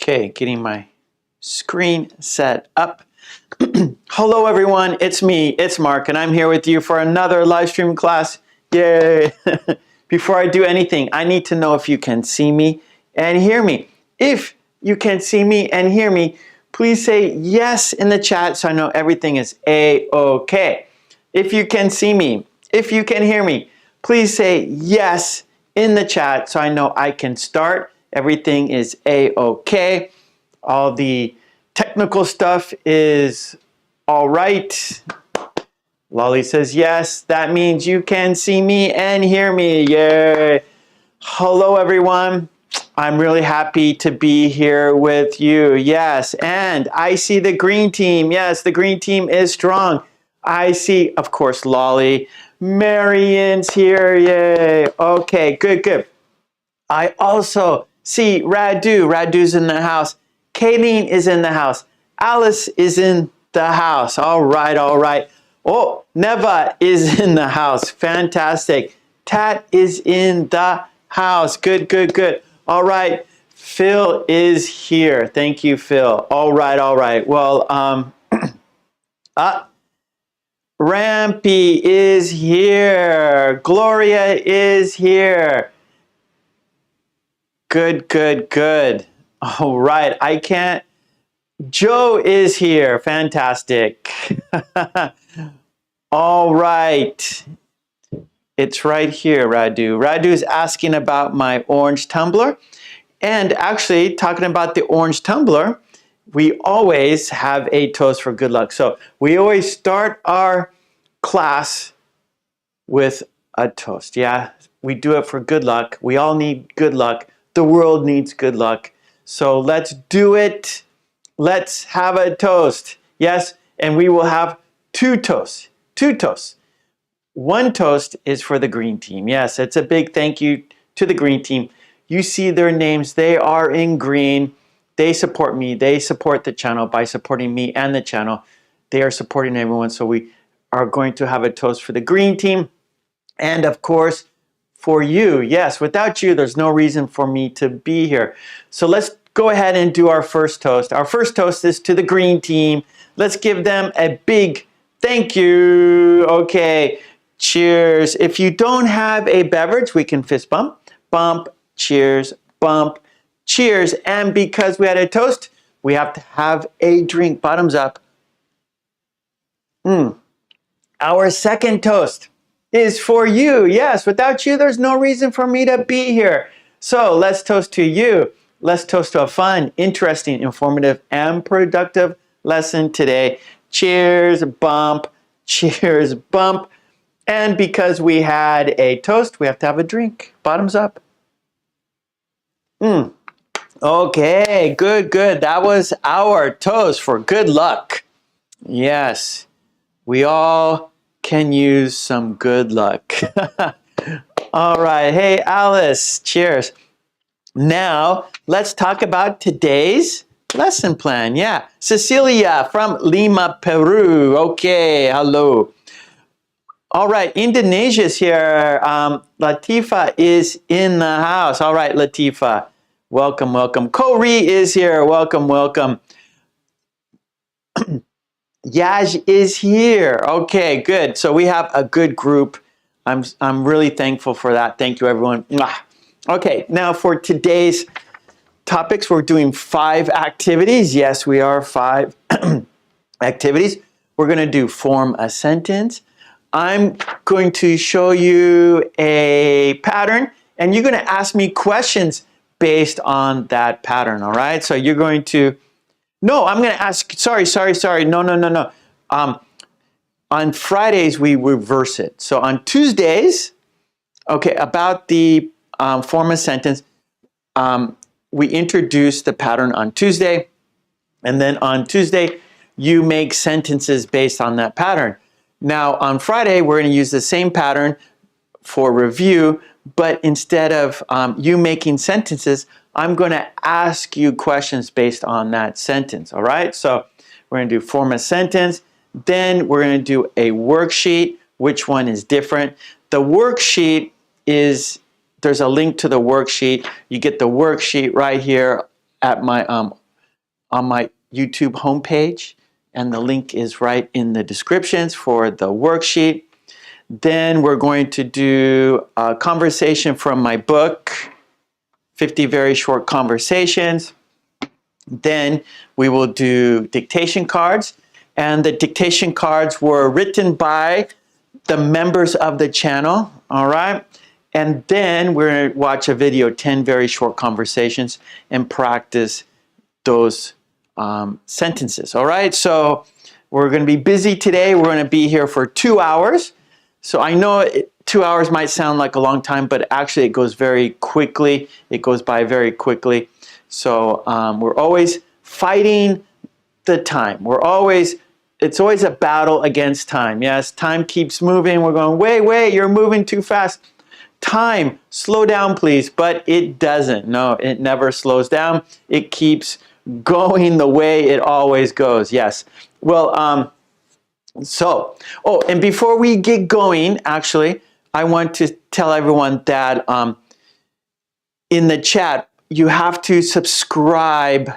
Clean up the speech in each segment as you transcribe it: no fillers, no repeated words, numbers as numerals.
Okay, getting my screen set up. Hello everyone, it's me, it's Mark, and I'm here with you for another live stream class. Yay! Before I do anything, I need to know if you can see me and hear me. If you can see me and hear me, please say yes in the chat so I know everything is A-OK. If you can see me, if you can hear me, please say yes in the chat so I know I can start. Everything is A-OK. All the technical stuff is all right. Lolly says yes. That means you can see me and hear me. Yay. Hello, everyone. I'm really happy to be here with you. Yes, and I see the green team. Yes, the green team is strong. I see, of course, Lolly. Marion's here. Yay. Okay, good, good. I also see Radu. Radu's in the house. Kayleen is in the house. Alice is in the house. All right, all right. Oh, Neva is in the house. Fantastic. Tat is in the house. Good, good, good. All right. Phil is here. Thank you, Phil. All right, all right. Well, Rampy is here. Gloria is here. Good, good, good. All right. I can't. Joe is here. Fantastic. All right. It's right here, Radu. Radu's asking about my orange tumbler. And actually, talking about the orange tumbler, we always have a toast for good luck. So we always start our class with a toast. Yeah, we do it for good luck. We all need good luck. The world needs good luck. So let's do it. Let's have a toast. Yes, and we will have two toasts. Two toasts. One toast is for the green team. Yes, it's a big thank you to the green team. You see their names. They are in green. They support me. They support the channel by supporting me and the channel. They are supporting everyone. So we are going to have a toast for the green team. And of course, for you. Yes, without you, there's no reason for me to be here. So let's go ahead and do our first toast. Our first toast is to the green team. Let's give them a big thank you. Okay, cheers. If you don't have a beverage, we can fist bump. Bump, cheers, bump, cheers. And because we had a toast, we have to have a drink. Bottoms up. Our second toast is for you. Yes, without you, there's no reason for me to be here. So let's toast to you. Let's toast to a fun, interesting, informative, and productive lesson today. Cheers, bump, cheers, bump. And because we had a toast, we have to have a drink. Bottoms up. Okay, good, good. That was our toast for good luck. Yes, we all can use some good luck. All right. Hey, Alice, cheers. Now, let's talk about today's lesson plan. Yeah, Cecilia from Lima, Peru. Okay, hello. All right, Indonesia's here. Latifa is in the house. All right, Latifa. Welcome, welcome. Corey is here. Welcome, welcome. Yaj is here. Okay, good. So we have a good group. I'm really thankful for that. Thank you, everyone. Okay, now for today's topics, we're doing 5 activities. Yes, we are 5 activities. We're going to do form a sentence. I'm going to show you a pattern, and you're going to ask me questions based on that pattern, all right? So you're going to... No, I'm going to ask... Sorry. No. On Fridays, we reverse it. So on Tuesdays, okay, about the form a sentence, we introduce the pattern on Tuesday, and then on Tuesday, you make sentences based on that pattern. Now, on Friday, we're going to use the same pattern for review, but instead of you making sentences, I'm going to ask you questions based on that sentence, all right? So we're going to do form a sentence, then we're going to do a worksheet. Which one is different? The worksheet is, there's a link to the worksheet. You get the worksheet right here at my on my YouTube homepage, and the link is right in the descriptions for the worksheet. Then we're going to do a conversation from my book, 50 Very Short Conversations. Then we will do dictation cards, and the dictation cards were written by the members of the channel, all right? And then we're going to watch a video, 10 Very Short Conversations, and practice those sentences, all right? So we're going to be busy today. We're going to be here for 2 hours. So I know 2 hours might sound like a long time, but actually it goes very quickly. It goes by very quickly. So we're always fighting the time. It's always a battle against time. Yes, time keeps moving. We're going, wait, you're moving too fast. Time, slow down please, but it doesn't. No, it never slows down. It keeps going the way it always goes. Yes. Well, and before we get going, actually, I want to tell everyone that in the chat, you have to subscribe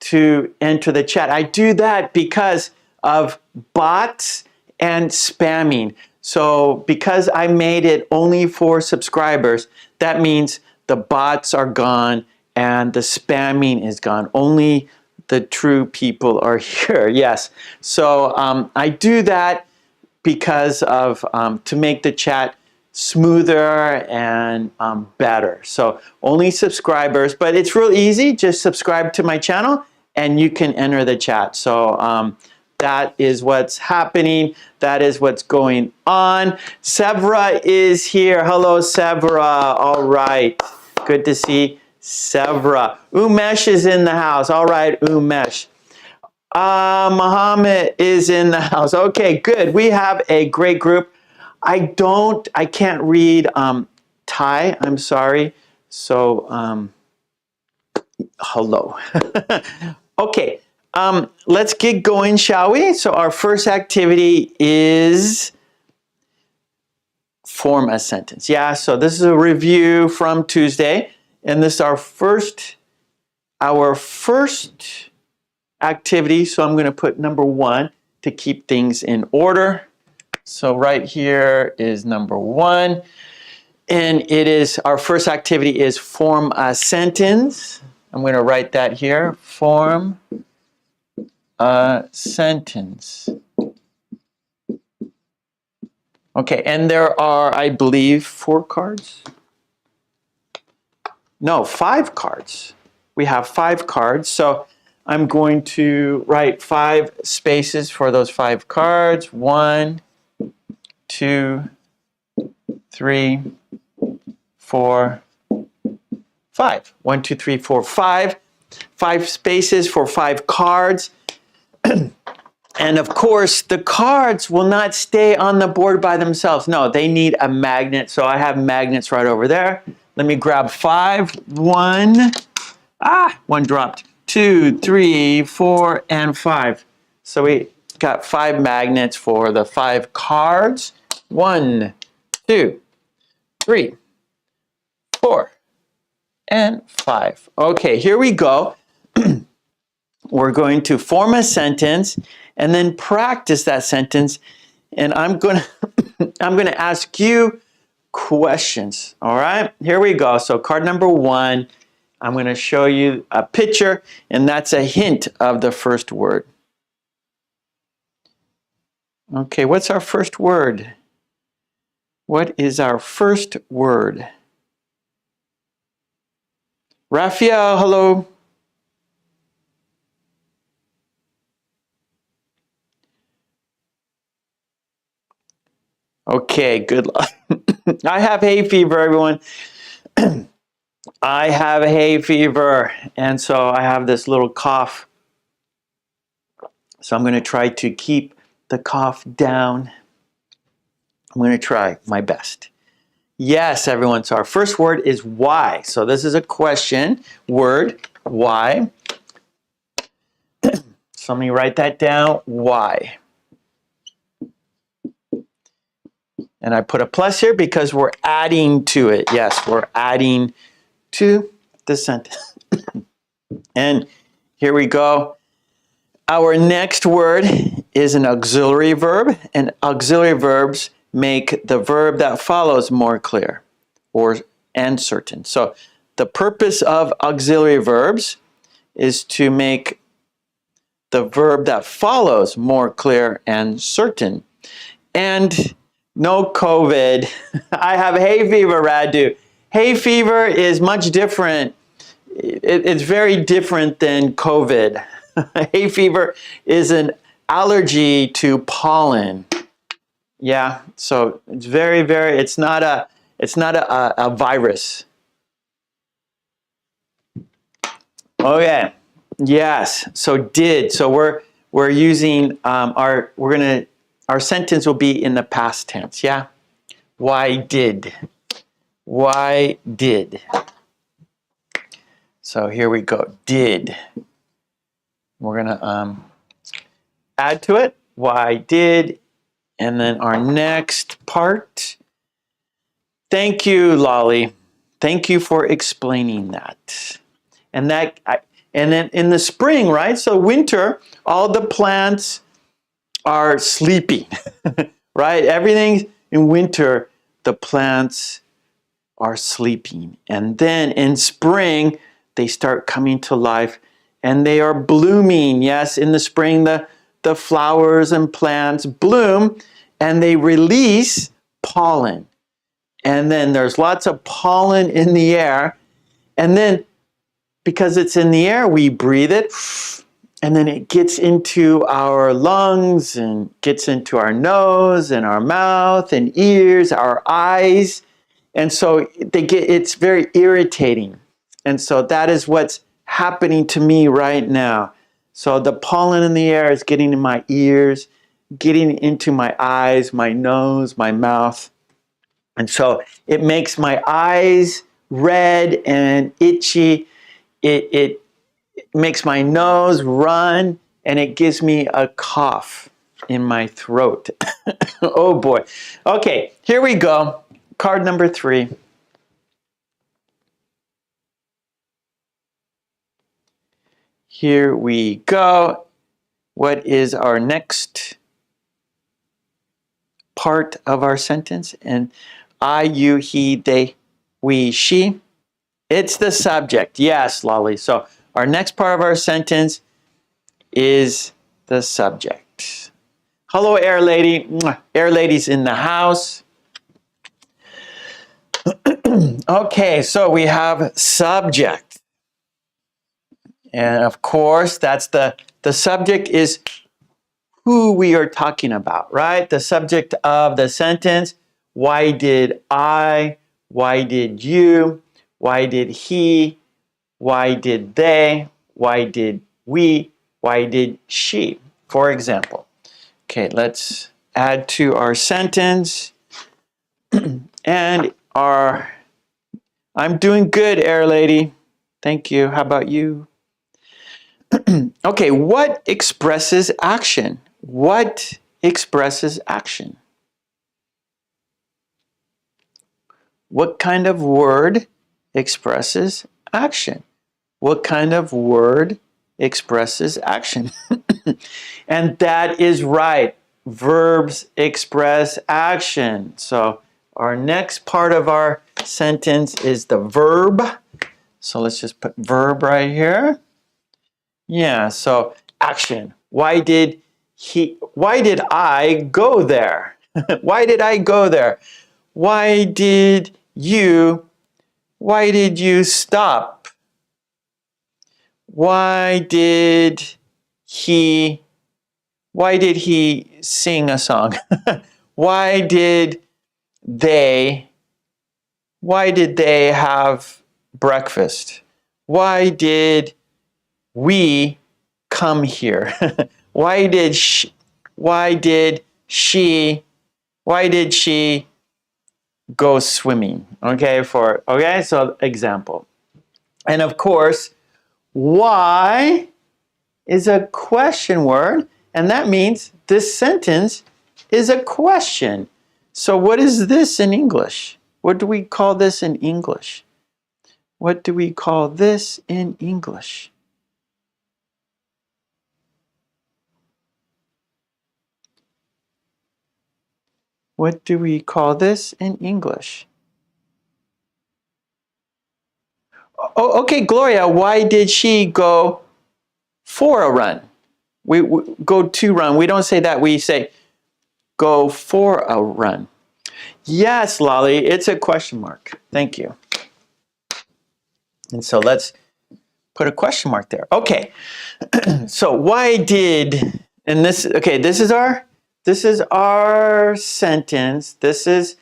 to enter the chat. I do that because of bots and spamming. So because I made it only for subscribers, that means the bots are gone and the spamming is gone. Only the true people are here. Yes. So I do that because of to make the chat smoother and better. So only subscribers, but it's real easy. Just subscribe to my channel and you can enter the chat. So that is what's happening. That is what's going on. Sevra is here. Hello, Sevra. All right. Good to see Sevra. Umesh is in the house. All right, Umesh. Muhammad is in the house. Okay, good. We have a great group. I can't read Thai. I'm sorry. So, hello. Okay, let's get going, shall we? So our first activity is form a sentence. Yeah, so this is a review from Tuesday, and this is our first activity. So I'm going to put number 1 to keep things in order. So right here is number 1, and it is our first activity is form a sentence. I'm going to write that here. Form a sentence. Okay, and there are, I believe, 4 cards. No, 5 cards. We have 5 cards. So I'm going to write 5 spaces for those 5 cards. 1, 2, 3, 4, 5. 1, 2, 3, 4, 5. 5 spaces for 5 cards. And of course, the cards will not stay on the board by themselves. No, they need a magnet. So I have magnets right over there. Let me grab 5. 1. One dropped. 2, 3, 4, and 5. So we got 5 magnets for the 5 cards. 1, 2, 3, 4, and 5. Okay, here we go. We're going to form a sentence and then practice that sentence. And I'm going to ask you questions. All right, here we go. So card number 1, I'm going to show you a picture, and that's a hint of the first word. Okay, what's our first word? What is our first word? Raphael, hello. Okay, good luck. I have hay fever, everyone. I have hay fever, and so I have this little cough. So I'm going to try to keep the cough down. I'm going to try my best. Yes, everyone. So our first word is why. So this is a question word, why. So let me write that down, why. And I put a plus here because we're adding to it. Yes, we're adding to the sentence. And here we go. Our next word is an auxiliary verb, and auxiliary verbs make the verb that follows more clear and certain. So the purpose of auxiliary verbs is to make the verb that follows more clear and certain. And no COVID. I have hay fever, Radu. Hay fever is much different. It's very different than COVID. Hay fever is an allergy to pollen. Yeah, so it's very, it's not a virus. Okay, yes, so did. So we're using our sentence will be in the past tense, yeah? Why did? Why did? So here we go, did. We're gonna add to it, why did, and then our next part. Thank you, Lolly. Thank you for explaining that. And then in the spring, right? So winter, all the plants are sleeping, right? Everything in winter, the plants are sleeping. And then in spring, they start coming to life and they are blooming. Yes, in the spring, the flowers and plants bloom and they release pollen. And then there's lots of pollen in the air. And then because it's in the air, we breathe it. And then it gets into our lungs and gets into our nose and our mouth and ears, our eyes. And so it's very irritating. And so that is what's happening to me right now. So the pollen in the air is getting in my ears, getting into my eyes, my nose, my mouth. And so it makes my eyes red and itchy. It makes my nose run and it gives me a cough in my throat. Oh boy. Okay, here we go. Card number 3. Here we go. What is our next part of our sentence? And I, you, he, they, we, she. It's the subject. Yes, Lolly. So our next part of our sentence is the subject. Hello, Air Lady. Air Lady's in the house. Okay, so we have subject. And of course, that's the subject is who we are talking about, right? The subject of the sentence. Why did I? Why did you? Why did he? Why did they? Why did we? Why did she? For example. Okay, let's add to our sentence. And I'm doing good, Air Lady. Thank you. How about you? Okay, what expresses action? What expresses action? What kind of word expresses action? What kind of word expresses action? And that is right. Verbs express action. So our next part of our sentence is the verb. So let's just put verb right here. Yeah, so action. Why did I go there? Why did I go there? Why did you stop? Why did he sing a song? Why did they have breakfast? Why did we come here? Why did she go swimming? Okay, so example. And of course, why is a question word, and that means this sentence is a question. So what is this in English? What do we call this in English? What do we call this in English? What do we call this in English? Oh, okay, Gloria, why did she go for a run? We go to run. We don't say that. We say go for a run. Yes, Lolly, it's a question mark. Thank you. And so let's put a question mark there. Okay. So why did, and this, okay, this is our sentence. This is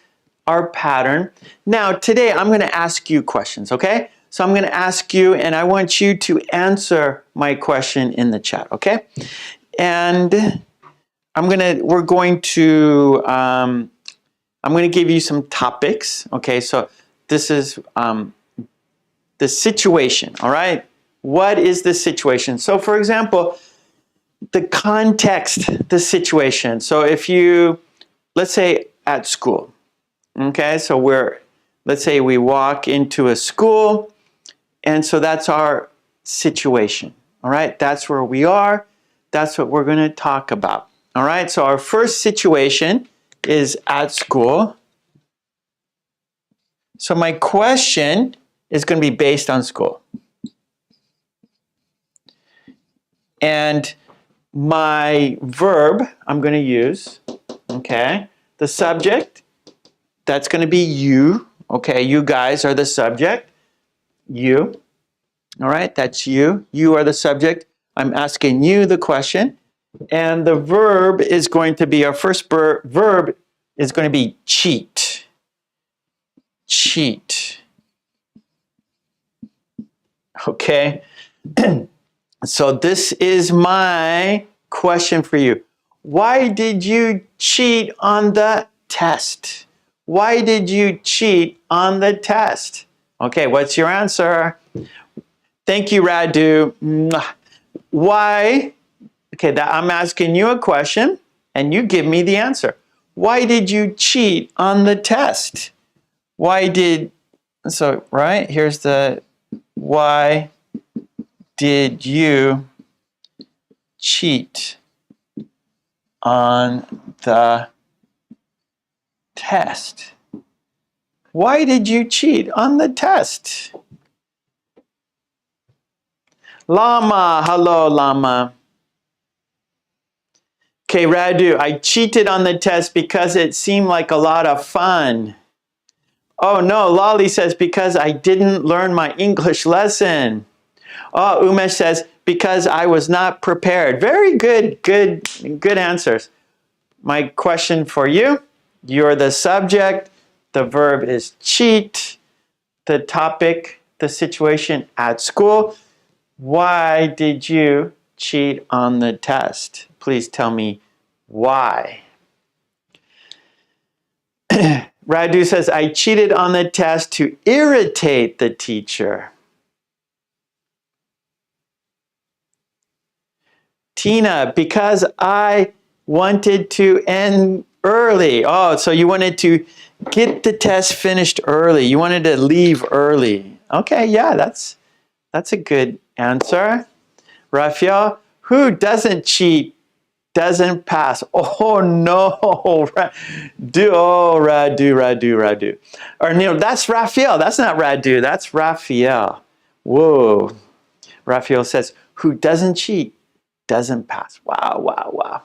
our pattern. Now, today I'm going to ask you questions, okay? So I'm going to ask you, and I want you to answer my question in the chat, okay? And I'm going to give you some topics, okay? So this is the situation, all right? What is the situation? So for example, the context, the situation. So if you, let's say at school, okay? So let's say we walk into a school, and so that's our situation, all right? That's where we are. That's what we're going to talk about, all right? So our first situation is at school. So my question is going to be based on school. And my verb I'm going to use, okay? The subject, that's going to be you, okay? You guys are the subject. You, all right? That's you. You are the subject. I'm asking you the question. And the verb is going to be, our first verb is going to be cheat. Cheat. Okay? So this is my question for you. Why did you cheat on the test? Why did you cheat on the test? Okay, what's your answer? Thank you, Radu. Why? Okay, I'm asking you a question, and you give me the answer. Why did you cheat on the test? Right, here's the why did you cheat on the test? Why did you cheat on the test? Llama, hello, Llama. Okay, Radu, I cheated on the test because it seemed like a lot of fun. Oh no, Lolly says because I didn't learn my English lesson. Oh, Umesh says because I was not prepared. Very good, good answers. My question for you, you're the subject, the verb is cheat, the topic, the situation at school. Why did you cheat on the test? Please tell me why. Radu says, I cheated on the test to irritate the teacher. Tina, because I wanted to end early. Oh, so you wanted to get the test finished early. You wanted to leave early. Okay, yeah, that's a good answer. Raphael, who doesn't cheat doesn't pass. Oh no, Radu. Or no, that's Raphael. That's not Radu. That's Raphael. Whoa. Raphael says, who doesn't cheat doesn't pass. Wow.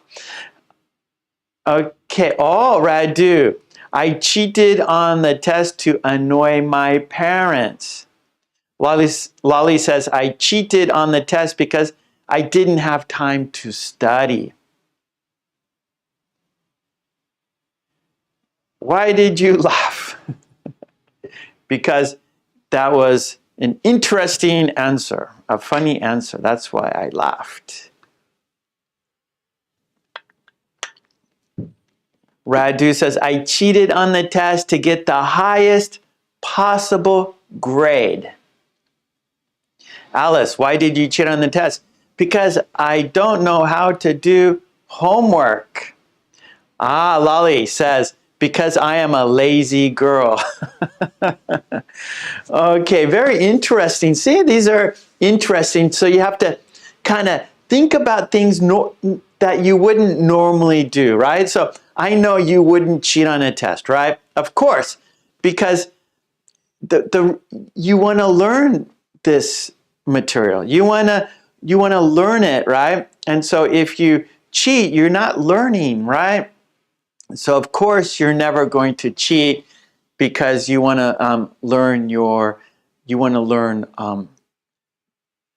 Okay. Oh, Radu. I cheated on the test to annoy my parents. Lolly says, I cheated on the test because I didn't have time to study. Why did you laugh? Because that was an interesting answer, a funny answer. That's why I laughed. Radu says, I cheated on the test to get the highest possible grade. Alice, why did you cheat on the test? Because I don't know how to do homework. Ah, Lolly says, because I am a lazy girl. Okay, very interesting. See, these are interesting. So you have to kind of think about things that you wouldn't normally do, right? So I know you wouldn't cheat on a test, right? Of course, because you want to learn this material. You want to learn it, right? And so if you cheat, you're not learning, right? So of course you're never going to cheat because you want to learn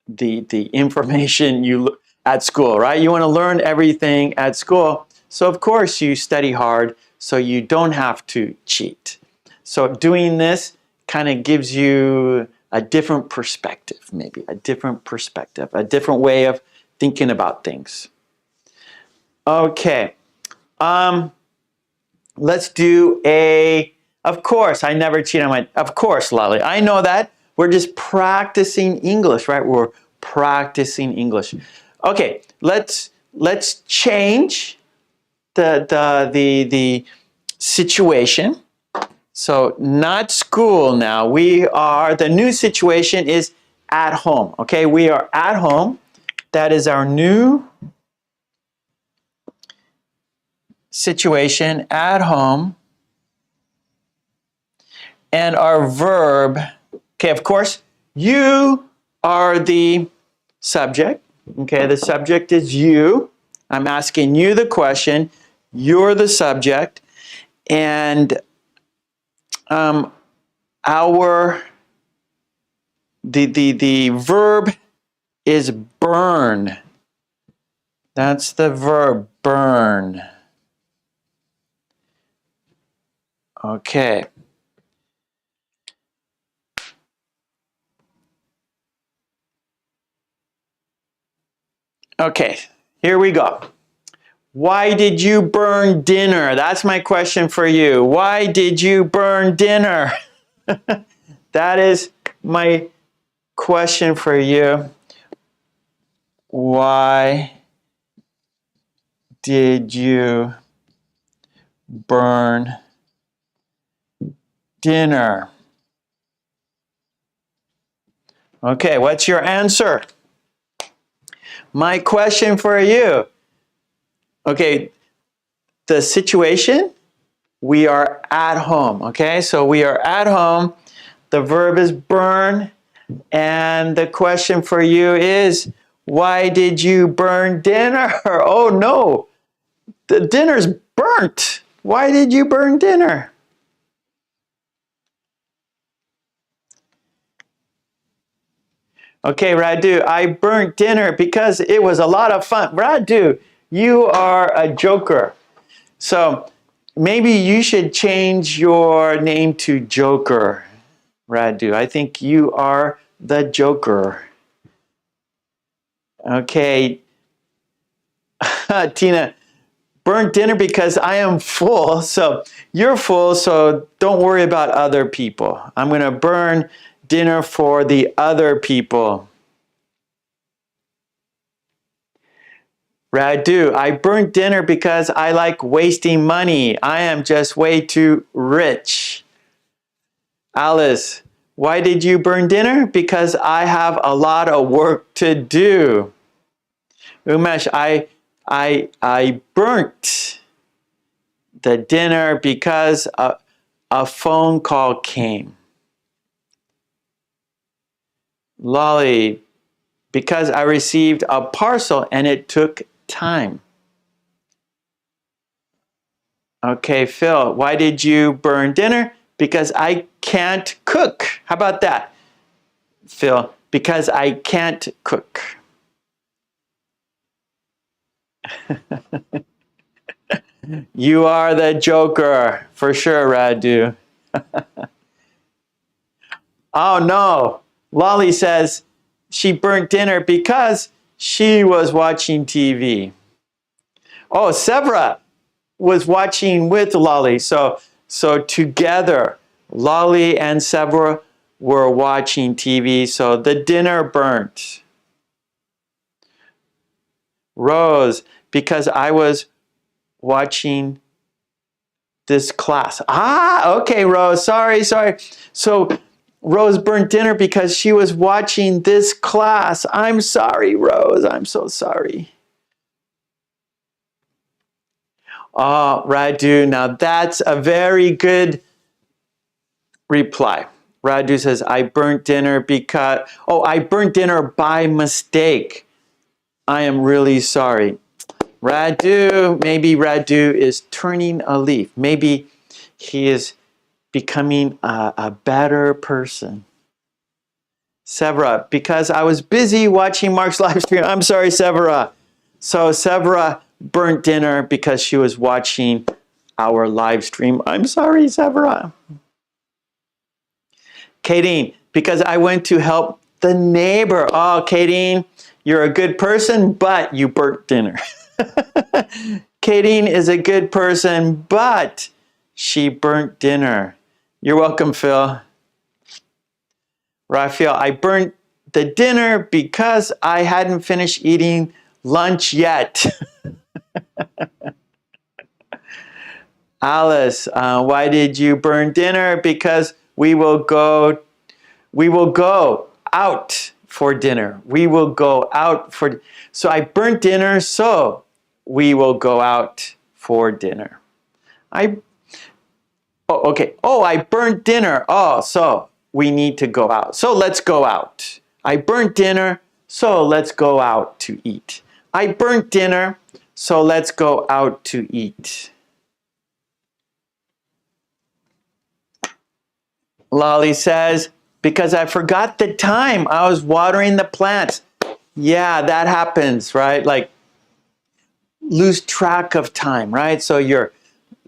the information you at school, right? You want to learn everything at school. So of course you study hard so you don't have to cheat. So doing this kind of gives you a different perspective, maybe a different perspective, a different way of thinking about things. Okay, let's do of course, I never cheat on my, of course, Lolly, I know that. We're just practicing English, right? We're practicing English. Okay, let's change the situation. So not school now. The new situation is at home. Okay, we are at home. That is our new situation, at home. And our verb, okay, of course, you are the subject. Okay, the subject is you. I'm asking you the question. You're the subject. And the verb is burn. That's the verb, burn. Okay. Okay, here we go. Why did you burn dinner? That's my question for you. Why did you burn dinner? That is my question for you. Why did you burn dinner? Okay, what's your answer? My question for you. Okay, the situation, we are at home. Okay, so we are at home. The verb is burn. And the question for you is, why did you burn dinner? Oh no, the dinner's burnt. Why did you burn dinner? Okay, Radu, I burnt dinner because it was a lot of fun. Radu, you are a joker. So maybe you should change your name to Joker, Radu. I think you are the Joker. Okay, Tina, burnt dinner because I am full. So you're full, so don't worry about other people. I'm going to burn dinner for the other people. Radu, I burnt dinner because I like wasting money. I am just way too rich. Alice, why did you burn dinner? Because I have a lot of work to do. Umesh, I burnt the dinner because a phone call came. Lolly, because I received a parcel and it took time. Okay, Phil, why did you burn dinner? Because I can't cook. How about that, Phil? Because I can't cook. You are the Joker, for sure, Radu. Oh no, Lolly says she burnt dinner because she was watching TV. Oh, Sevra was watching with Lolly. So together, Lolly and Sevra were watching TV. So the dinner burnt. Rose, because I was watching this class. Ah, okay, Rose. Sorry. So Rose burnt dinner because she was watching this class. I'm sorry, Rose. I'm so sorry. Oh, Radu, now that's a very good reply. Radu says, I burnt dinner because, oh, I burnt dinner by mistake. I am really sorry. Radu, maybe Radu is turning a leaf. Maybe he is becoming a better person. Severa, because I was busy watching Mark's live stream. I'm sorry, Severa. So Severa burnt dinner because she was watching our live stream. I'm sorry, Severa. Kadeen, because I went to help the neighbor. Oh, Kadeen, you're a good person, but you burnt dinner. Kadeen is a good person, but she burnt dinner. You're welcome, Phil. Raphael, I burnt the dinner because I hadn't finished eating lunch yet. Alice, why did you burn dinner? Because we will go out for dinner. We will go out for, so I burnt dinner, so we will go out for dinner. I burnt dinner. Oh, so we need to go out. So let's go out. I burnt dinner, so let's go out to eat. I burnt dinner, so let's go out to eat. Lolly says, because I forgot the time. I was watering the plants. Yeah, that happens, right? Like, lose track of time, right? So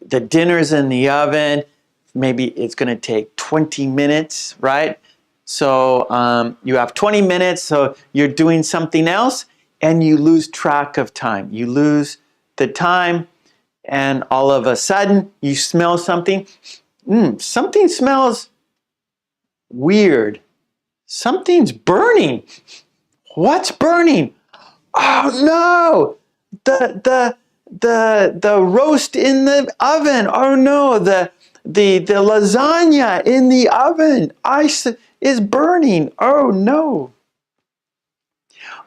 the dinner's in the oven. Maybe it's going to take 20 minutes, right? So you have 20 minutes, so you're doing something else, and you lose track of time. You lose the time, and all of a sudden, you smell something. Something smells weird. Something's burning. What's burning? Oh no! The roast in the oven. Oh no! The lasagna in the oven. Ice is burning. Oh no!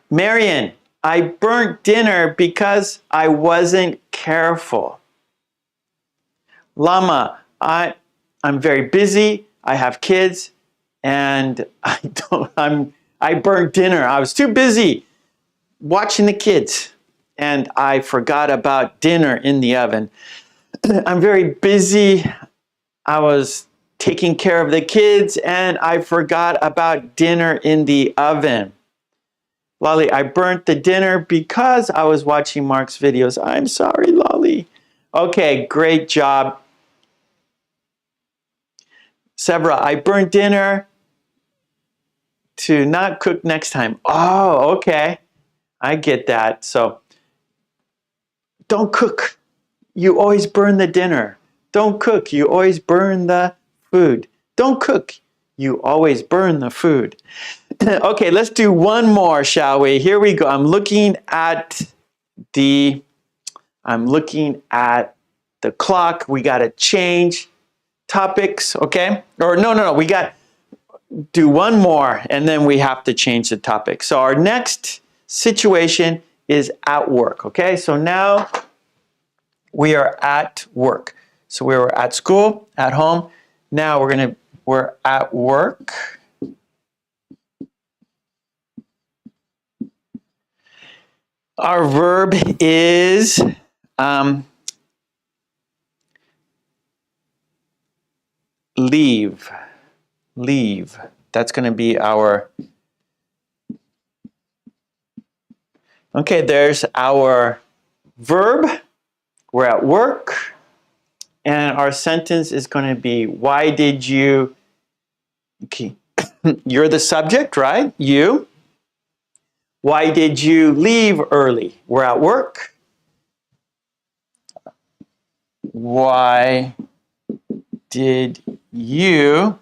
Marion, I burnt dinner because I wasn't careful. Lama, I'm very busy. I have kids, and I burnt dinner. I was too busy watching the kids, and I forgot about dinner in the oven. I'm very busy. I was taking care of the kids, and I forgot about dinner in the oven. Lolly, I burnt the dinner because I was watching Mark's videos. I'm sorry, Lolly. Okay, great job. Severa, I burnt dinner to not cook next time. Oh, okay. I get that. So don't cook. You always burn the dinner. Don't cook. You always burn the food. Don't cook. You always burn the food. Okay, let's do one more, shall we? Here we go. I'm looking at the clock. We got to change topics, okay? Or no. We got do one more, and then we have to change the topic. So our next situation is at work, okay? So now we are at work. So we were at school, at home. Now we're at work. Our verb is leave. Leave. That's going to be our... Okay, there's our verb. We're at work. And our sentence is going to be, why did you... Okay. You're the subject, right? You. Why did you leave early? We're at work. Why did you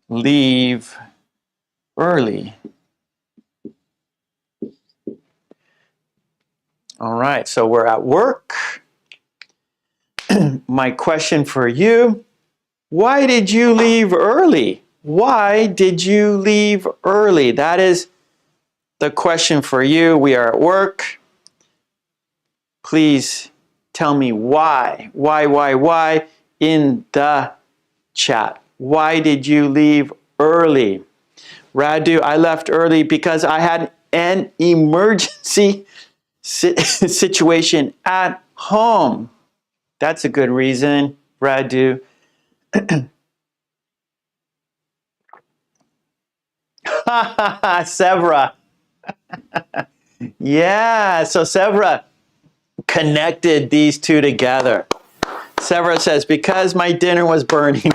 leave early? All right, so we're at work. My question for you, why did you leave early? Why did you leave early? That is the question for you. We are at work. Please tell me why in the chat. Why did you leave early? Radu, I left early because I had an emergency situation at home. That's a good reason, Radu. Sevra. Yeah, so Sevra connected these two together. Sevra says, because my dinner was burning.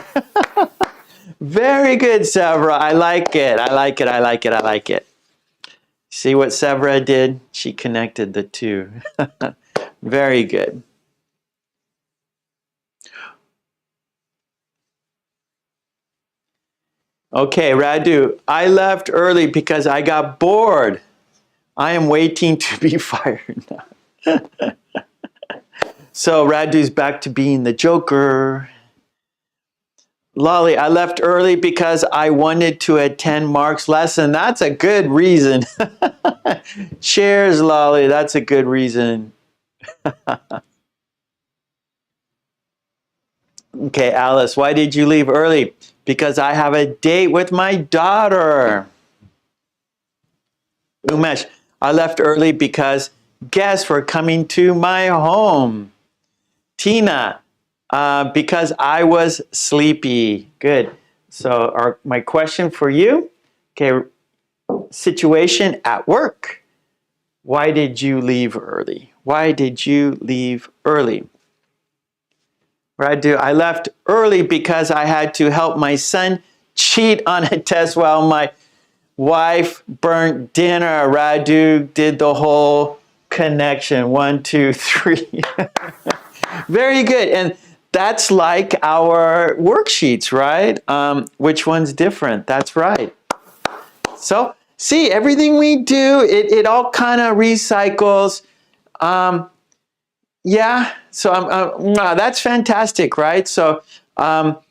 Very good, Sevra. I like it. I like it. I like it. I like it. See what Sevra did? She connected the two. Very good. Okay, Radu, I left early because I got bored. I am waiting to be fired now. So Radu's back to being the Joker. Lolly, I left early because I wanted to attend Mark's lesson. That's a good reason. Cheers, Lolly. That's a good reason. Okay, Alice, why did you leave early? Because I have a date with my daughter. Umesh, I left early because guests were coming to my home. Tina, because I was sleepy. Good. So my question for you, okay, situation at work. Why did you leave early? Why did you leave early? Radu, I left early because I had to help my son cheat on a test while my wife burnt dinner. Radu did the whole connection. 1, 2, 3. Very good. And that's like our worksheets, right? Which one's different? That's right. So, see, everything we do, it all kind of recycles. Yeah, so that's fantastic, right? So, what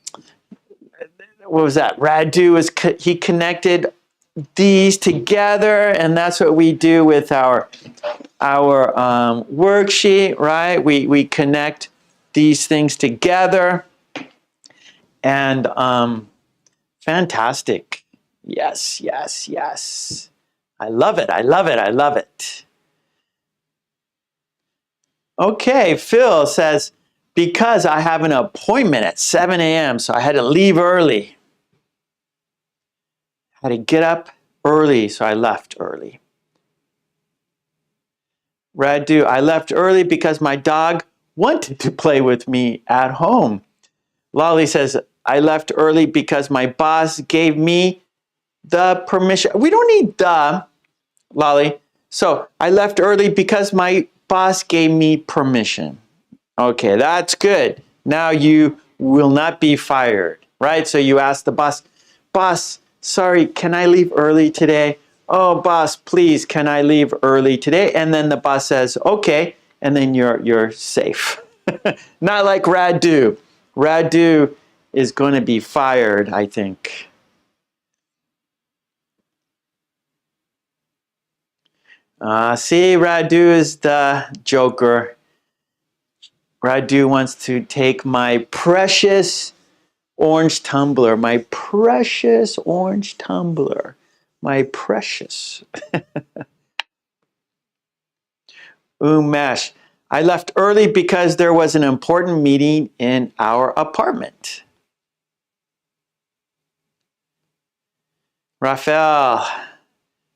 was that? Radu, he connected these together, and that's what we do with our worksheet, right? We connect these things together, and fantastic. Yes, yes, yes. I love it. I love it. I love it. Okay, Phil says, because I have an appointment at 7 a.m., so I had to leave early. I had to get up early, so I left early. Radu, I left early because my dog wanted to play with me at home. Lolly says, I left early because my boss gave me the permission. We don't need the, Lolly. So I left early because my boss gave me permission. Okay, that's good. Now you will not be fired, right? So you ask the boss, sorry, can I leave early today? Oh, boss, please, can I leave early today? And then the boss says, okay, and then you're safe. Not like Radu. Radu is going to be fired, I think. See, Radu is the Joker. Radu wants to take my precious orange tumbler, my precious orange tumbler, my precious. Umesh, I left early because there was an important meeting in our apartment. Raphael,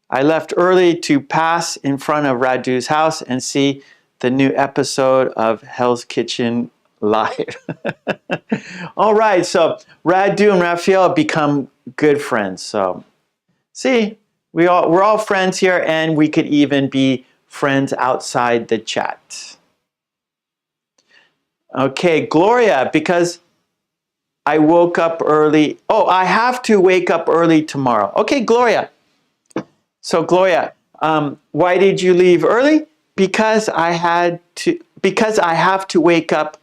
I left early to pass in front of Radu's house and see the new episode of Hell's Kitchen live. All right, so Radu and Raphael become good friends. So see, we're all friends here, and we could even be friends outside the chat. Okay, Gloria, because I woke up early. Oh, I have to wake up early tomorrow. Okay, Gloria. So Gloria, why did you leave early? Because I have to wake up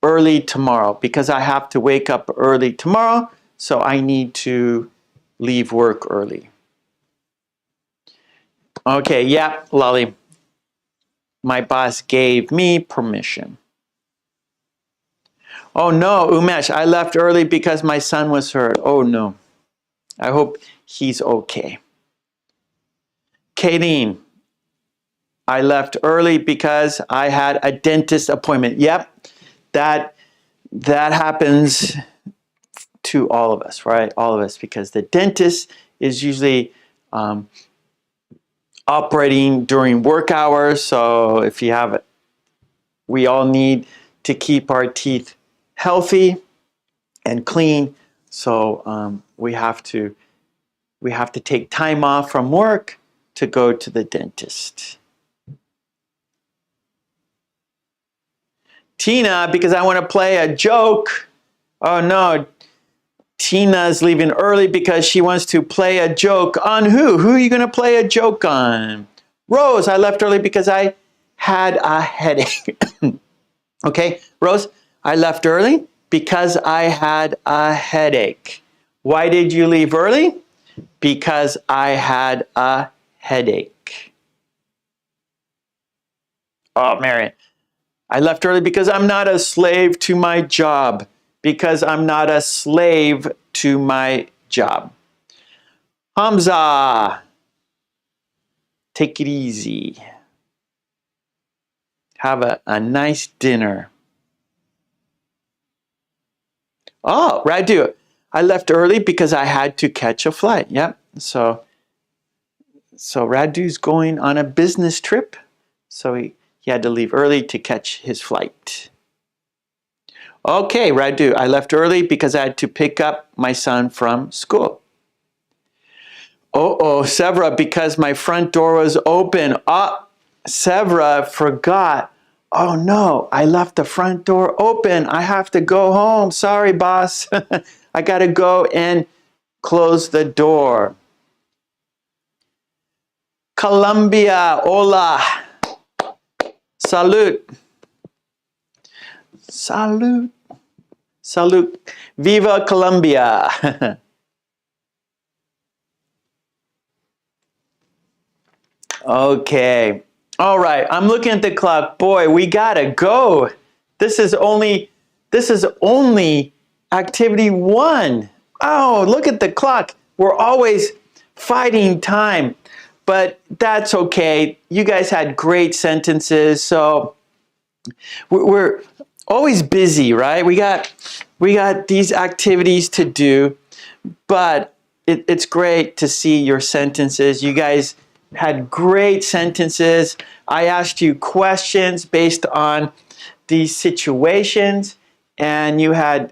early tomorrow. Because I have to wake up early tomorrow, so I need to leave work early. Okay, yeah, Lolly. My boss gave me permission. Oh no, Umesh, I left early because my son was hurt. Oh no. I hope he's okay. Kayleen, I left early because I had a dentist appointment. Yep, that happens to all of us, right? All of us, because the dentist is usually operating during work hours. So if you have it, we all need to keep our teeth healthy and clean. So we have to take time off from work to go to the dentist. Tina, because I want to play a joke. Oh no, Tina's leaving early because she wants to play a joke on who? Who are you going to play a joke on? Rose, I left early because I had a headache. Okay, Rose, I left early because I had a headache. Why did you leave early? Because I had a headache. Oh, Marion, I left early because I'm not a slave to my job. Because I'm not a slave to my job. Hamza, take it easy. Have a nice dinner. Oh, Radu, I left early because I had to catch a flight. Yep, so Radu's going on a business trip, so he had to leave early to catch his flight. Okay, Radu, I left early because I had to pick up my son from school. Oh, Severa, because my front door was open. Severa forgot. Oh no, I left the front door open. I have to go home. Sorry, boss. I gotta go and close the door. Colombia, hola. Salud. Salud. Salud. Viva Colombia. Okay. All right. I'm looking at the clock. Boy, we gotta go. This is only activity 1. Oh, look at the clock. We're always fighting time, but that's okay. You guys had great sentences, so we're always busy, right? We got these activities to do, but it's great to see your sentences. You guys had great sentences. I asked you questions based on these situations, and you had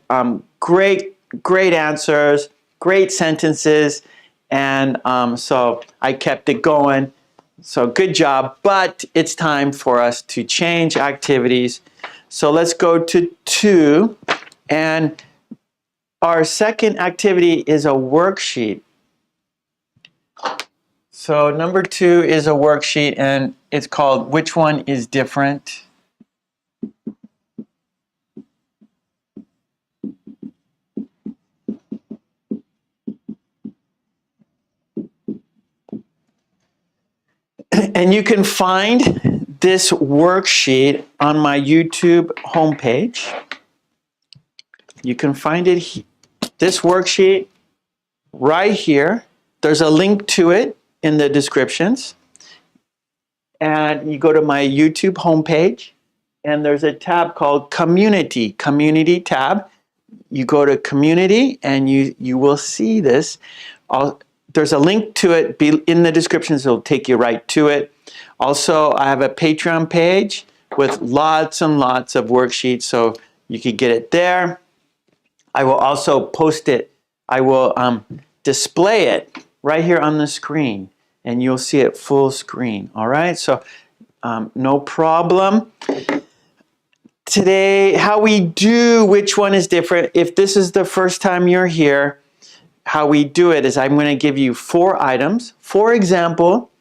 great answers, great sentences, and so I kept it going. So good job, but it's time for us to change activities. So let's go to 2, and our second activity is a worksheet. So number 2 is a worksheet, and it's called Which One is Different? And you can find this worksheet on my YouTube homepage. You can find it, this worksheet right here. There's a link to it in the descriptions. And you go to my YouTube homepage, and there's a tab called Community tab. You go to Community, and you will see this. There's a link to it in the descriptions. It'll take you right to it. Also, I have a Patreon page with lots and lots of worksheets, so you can get it there. I will also post it. I will display it right here on the screen, and you'll see it full screen. All right, so no problem. Today, how we do Which One is Different. If this is the first time you're here, how we do it is I'm going to give you 4 items. For example,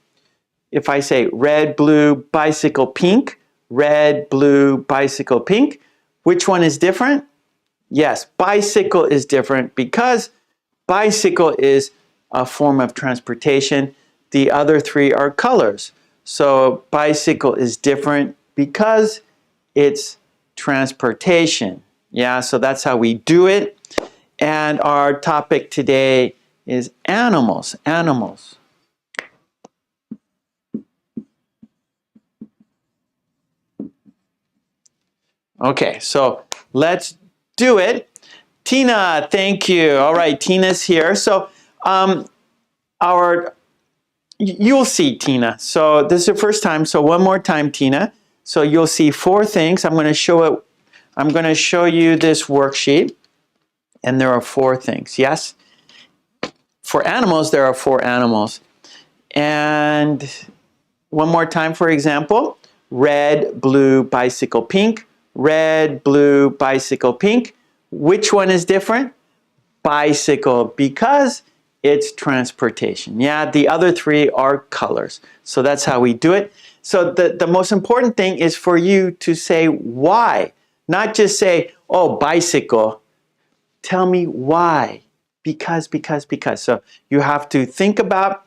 if I say red, blue, bicycle, pink, red, blue, bicycle, pink, which one is different? Yes, bicycle is different because bicycle is a form of transportation. The other 3 are colors. So bicycle is different because it's transportation. Yeah, so that's how we do it. And our topic today is animals. Animals. Okay, so let's do it. Tina, thank you. All right, Tina's here. So you'll see Tina. So this is the first time. So one more time, Tina. So you'll see 4 things. I'm going to show you this worksheet, and there are 4 things. Yes. For animals, there are 4 animals. And one more time, for example, red, blue, bicycle, pink. Red, blue, bicycle, pink. Which one is different? Bicycle, because it's transportation. Yeah, the other 3 are colors. So that's how we do it. So the most important thing is for you to say why. Not just say, oh, bicycle. Tell me why. Because. So you have to think about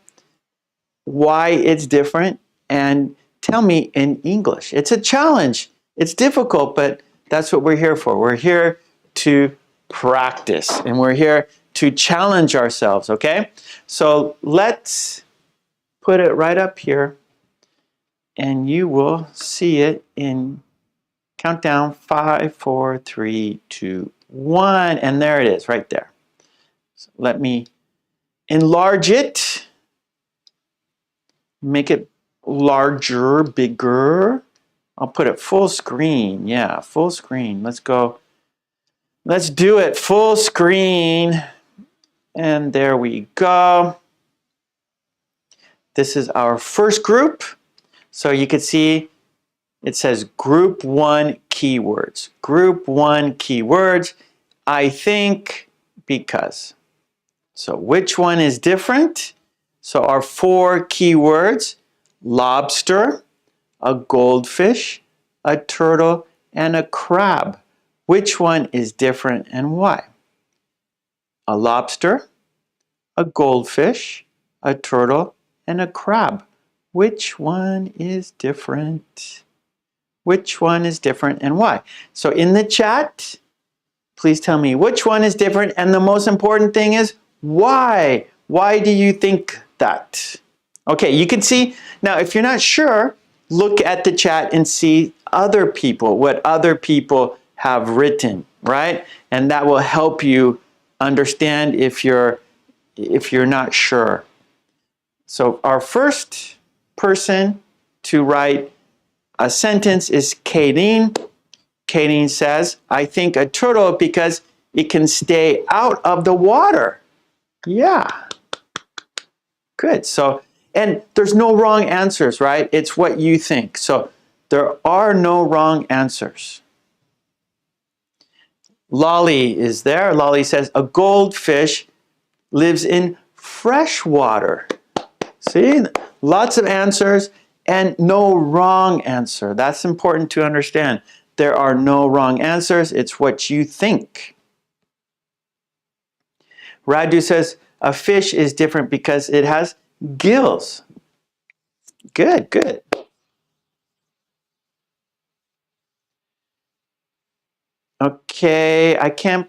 why it's different and tell me in English. It's a challenge. It's difficult, but that's what we're here for. We're here to practice, and we're here to challenge ourselves, okay? So let's put it right up here, and you will see it in countdown 5, 4, 3, 2, 1, and there it is right there. So let me enlarge it, make it larger, bigger. I'll put it full screen. Yeah, full screen. Let's go. Let's do it full screen. And there we go. This is our first group. So you can see it says group 1 keywords. Group 1 keywords. I think, because. So which one is different? So our 4 keywords: lobster, a goldfish, a turtle, and a crab. Which one is different and why? A lobster, a goldfish, a turtle, and a crab. Which one is different? Which one is different and why? So in the chat, please tell me which one is different, and the most important thing is why. Why do you think that? Okay, you can see, now if you're not sure, look at the chat and see other people, what other people have written, right? And that will help you understand if you're not sure. So our first person to write a sentence is Kaylene. Kaylene says, I think a turtle because it can stay out of the water. Yeah. Good. So, and there's no wrong answers, right? It's what you think. So there are no wrong answers. Lolly is there. Lolly says, a goldfish lives in fresh water. See, lots of answers and no wrong answer. That's important to understand. There are no wrong answers. It's what you think. Radu says, a fish is different because it has gills. Good, good. Okay, I can't,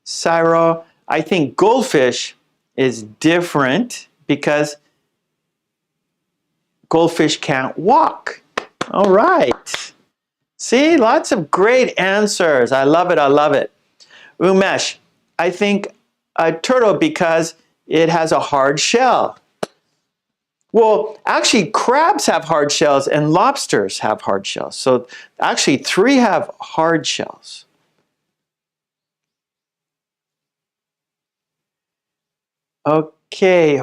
Cyro, I think goldfish is different because goldfish can't walk. All right. See, lots of great answers. I love it, I love it. Umesh, I think a turtle because it has a hard shell. Well, actually, crabs have hard shells and lobsters have hard shells. So actually, 3 have hard shells. Okay.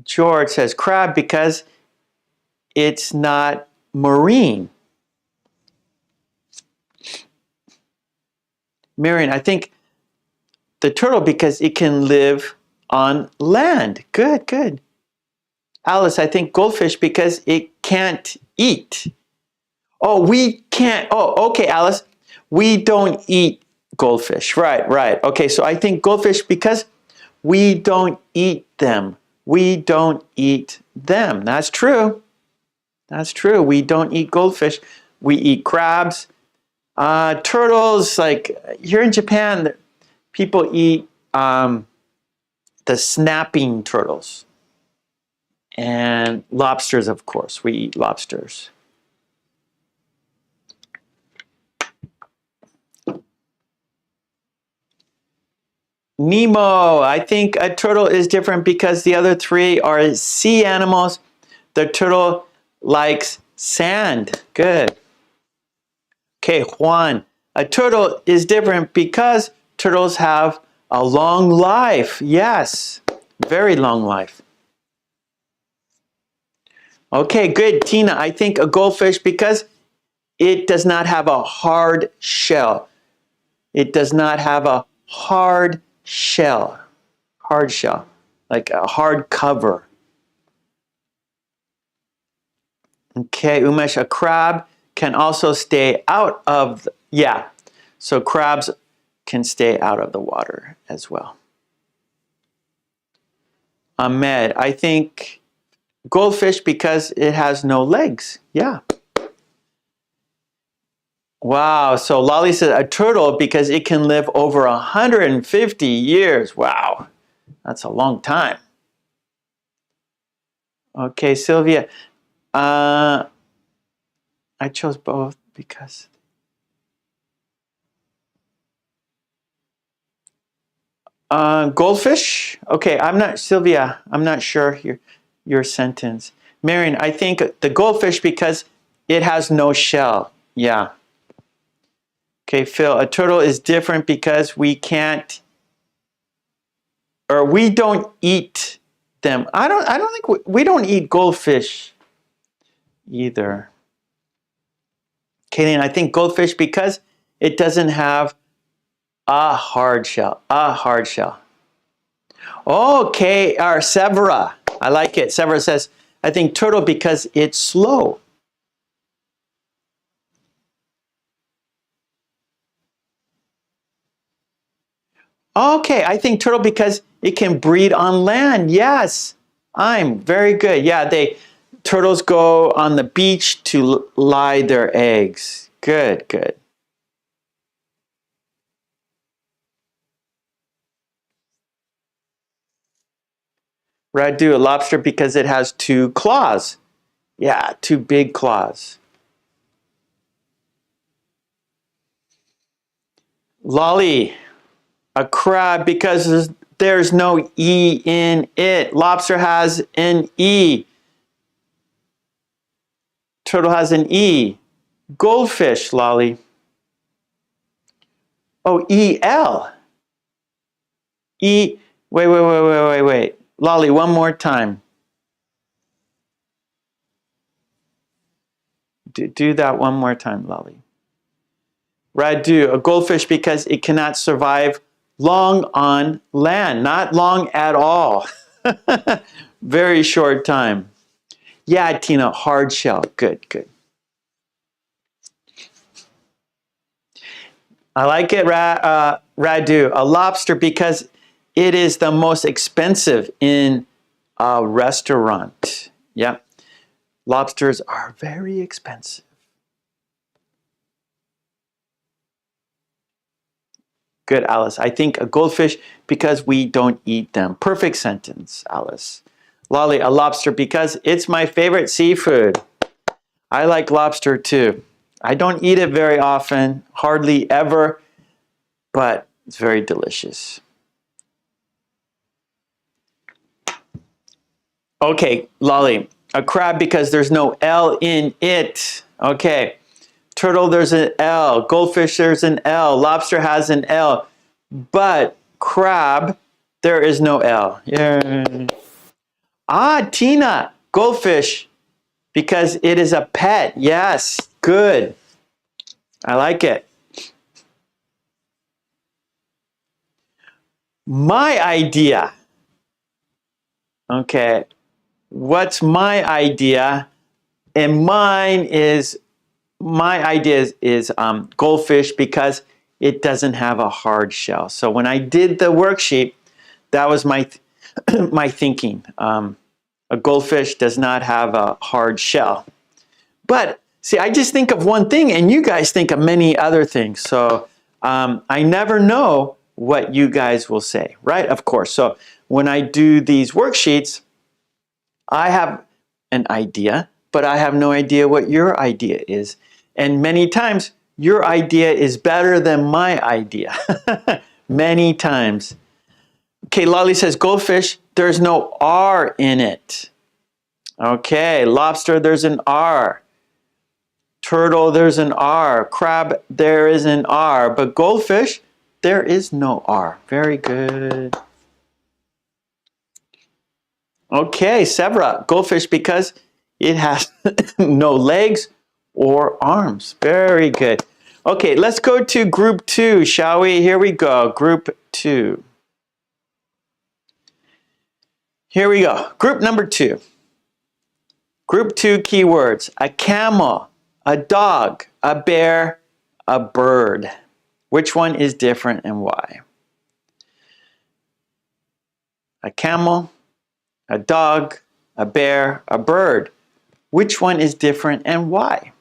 George says crab because it's not marine. Marion, I think the turtle because it can live on land. Good, good. Alice, I think goldfish because it can't eat. Oh, we can't. Oh, okay, Alice. We don't eat goldfish. Right, right. Okay, so I think goldfish because we don't eat them. We don't eat them. That's true. That's true. We don't eat goldfish. We eat crabs. Turtles, like here in Japan, people eat the snapping turtles. And lobsters, of course. We eat lobsters. Nemo. I think a turtle is different because the other three are sea animals. The turtle likes sand. Good. Okay, Juan. A turtle is different because turtles have a long life. Yes, very long life. Okay, good. Tina, I think a goldfish because it does not have a hard shell. It does not have a hard shell. Hard shell, like a hard cover. Okay, Umesh, a crab can also stay out of, so crabs can stay out of the water as well. Ahmed, I think goldfish because it has no legs. Yeah. Wow, so Lolly says a turtle because it can live over 150 years. Wow, that's a long time. Okay, Sylvia, I chose both because goldfish. Okay, Sylvia, I'm not sure your sentence. Marion, I think the goldfish because it has no shell. Yeah. Okay, Phil, a turtle is different because we can't, or we don't eat them. I don't think we don't eat goldfish either. Kaylin, I think goldfish because it doesn't have a hard shell. A hard shell. Okay, our Severa. I like it. Severa says, I think turtle because it's slow. Okay, I think turtle because it can breed on land. Yes, I'm very good. Yeah, turtles go on the beach to lay their eggs. Good, good. Radu, a lobster because it has two claws. Yeah, two big claws. Lolly, a crab because there's no E in it. Lobster has an E. Turtle has an E. Goldfish, Lolly. Oh, E-L. Wait. Lolly, one more time. Do that one more time, Lolly. Radu, a goldfish because it cannot survive long on land. Not long at all. Very short time. Yeah, Tina, hard shell. Good, good. I like it, Radu. A lobster because it is the most expensive in a restaurant. Yeah. Lobsters are very expensive. Good, Alice. I think a goldfish because we don't eat them. Perfect sentence, Alice. Lolly, a lobster because it's my favorite seafood. I like lobster too. I don't eat it very often, hardly ever, but it's very delicious. Okay, Lolly, a crab because there's no L in it. Okay, turtle, there's an L. Goldfish, there's an L. Lobster has an L. But crab, there is no L. Yay. Ah, Tina, goldfish, because it is a pet. Yes, good. I like it. My idea. Okay, what's my idea? And my idea is goldfish because it doesn't have a hard shell. So when I did the worksheet, that was my thinking. A goldfish does not have a hard shell. But See, I just think of one thing and you guys think of many other things. So I never know what you guys will say, right? Of course. So when I do these worksheets, I have an idea, but I have no idea what your idea is. And many times, your idea is better than my idea. Many times. Okay, Lolly says, goldfish, there's no R in it. Okay, lobster, there's an R. Turtle, there's an R. Crab, there is an R. But goldfish, there is no R. Very good. Okay, Severa, goldfish because it has no legs or arms. Very good. Okay, let's go to group 2, shall we? Here we go, group 2. Here we go, group number 2. Group 2 keywords, a camel, a dog, a bear, a bird. Which one is different and why? A camel, a dog, a bear, a bird. Which one is different and why?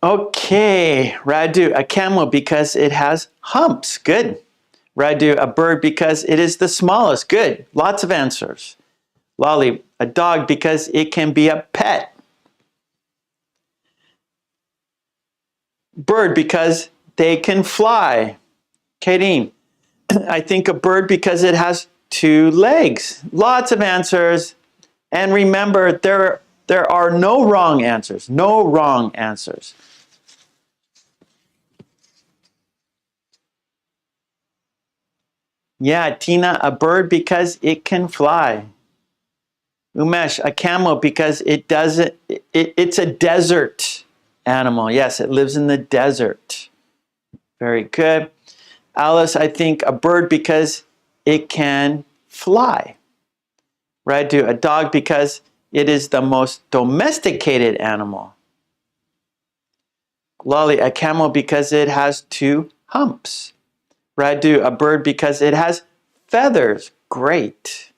Okay, Radu, a camel because it has humps. Good. Radu, a bird because it is the smallest. Good. Lots of answers. Lolly, a dog because it can be a pet. Bird because they can fly. Katie, I think a bird because it has 2 legs. Lots of answers. And remember, there are no wrong answers. No wrong answers. Yeah, Tina, a bird because it can fly. Umesh, a camel because it's a desert animal. Yes, it lives in the desert. Very good. Alice, I think a bird because it can fly. Radu, a dog because it is the most domesticated animal. Lolly, a camel because it has 2 humps. Radu, a bird because it has feathers. Great.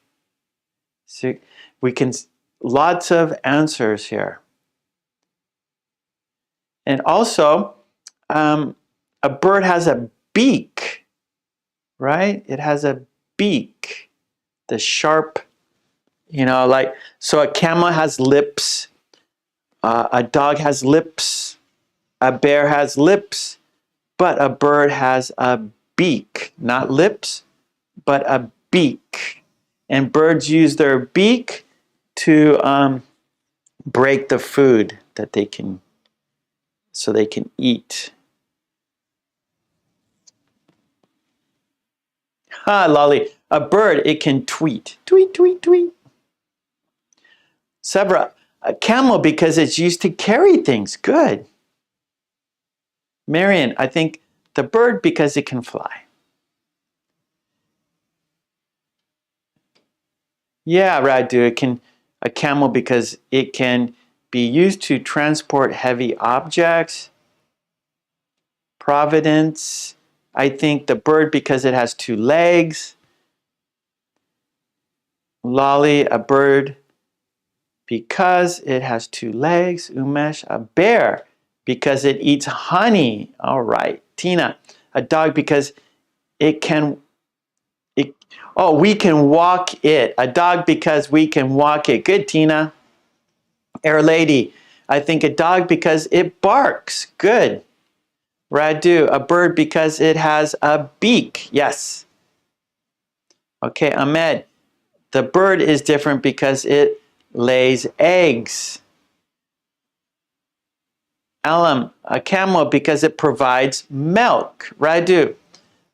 So we can, lots of answers here. And also, a bird has a beak, right? It has a beak, the sharp, like, so a camel has lips, a dog has lips, a bear has lips, but a bird has a beak, not lips, but a beak. And birds use their beak to break the food that they can, so they can eat. Ha, Lolly, a bird, it can tweet. Tweet, tweet, tweet. Severa, a camel because it's used to carry things. Good. Marion, I think the bird because it can fly. Yeah, Radu, a camel because it can be used to transport heavy objects. Providence, I think the bird because it has 2 legs. Lolly, a bird because it has 2 legs. Umesh, a bear because it eats honey. All right. Tina, a dog because we can walk it. A dog because we can walk it. Good, Tina. Air Lady, I think a dog because it barks. Good. Radu, a bird because it has a beak. Yes. Okay, Ahmed, the bird is different because it lays eggs. Alam, a camel because it provides milk. Radu,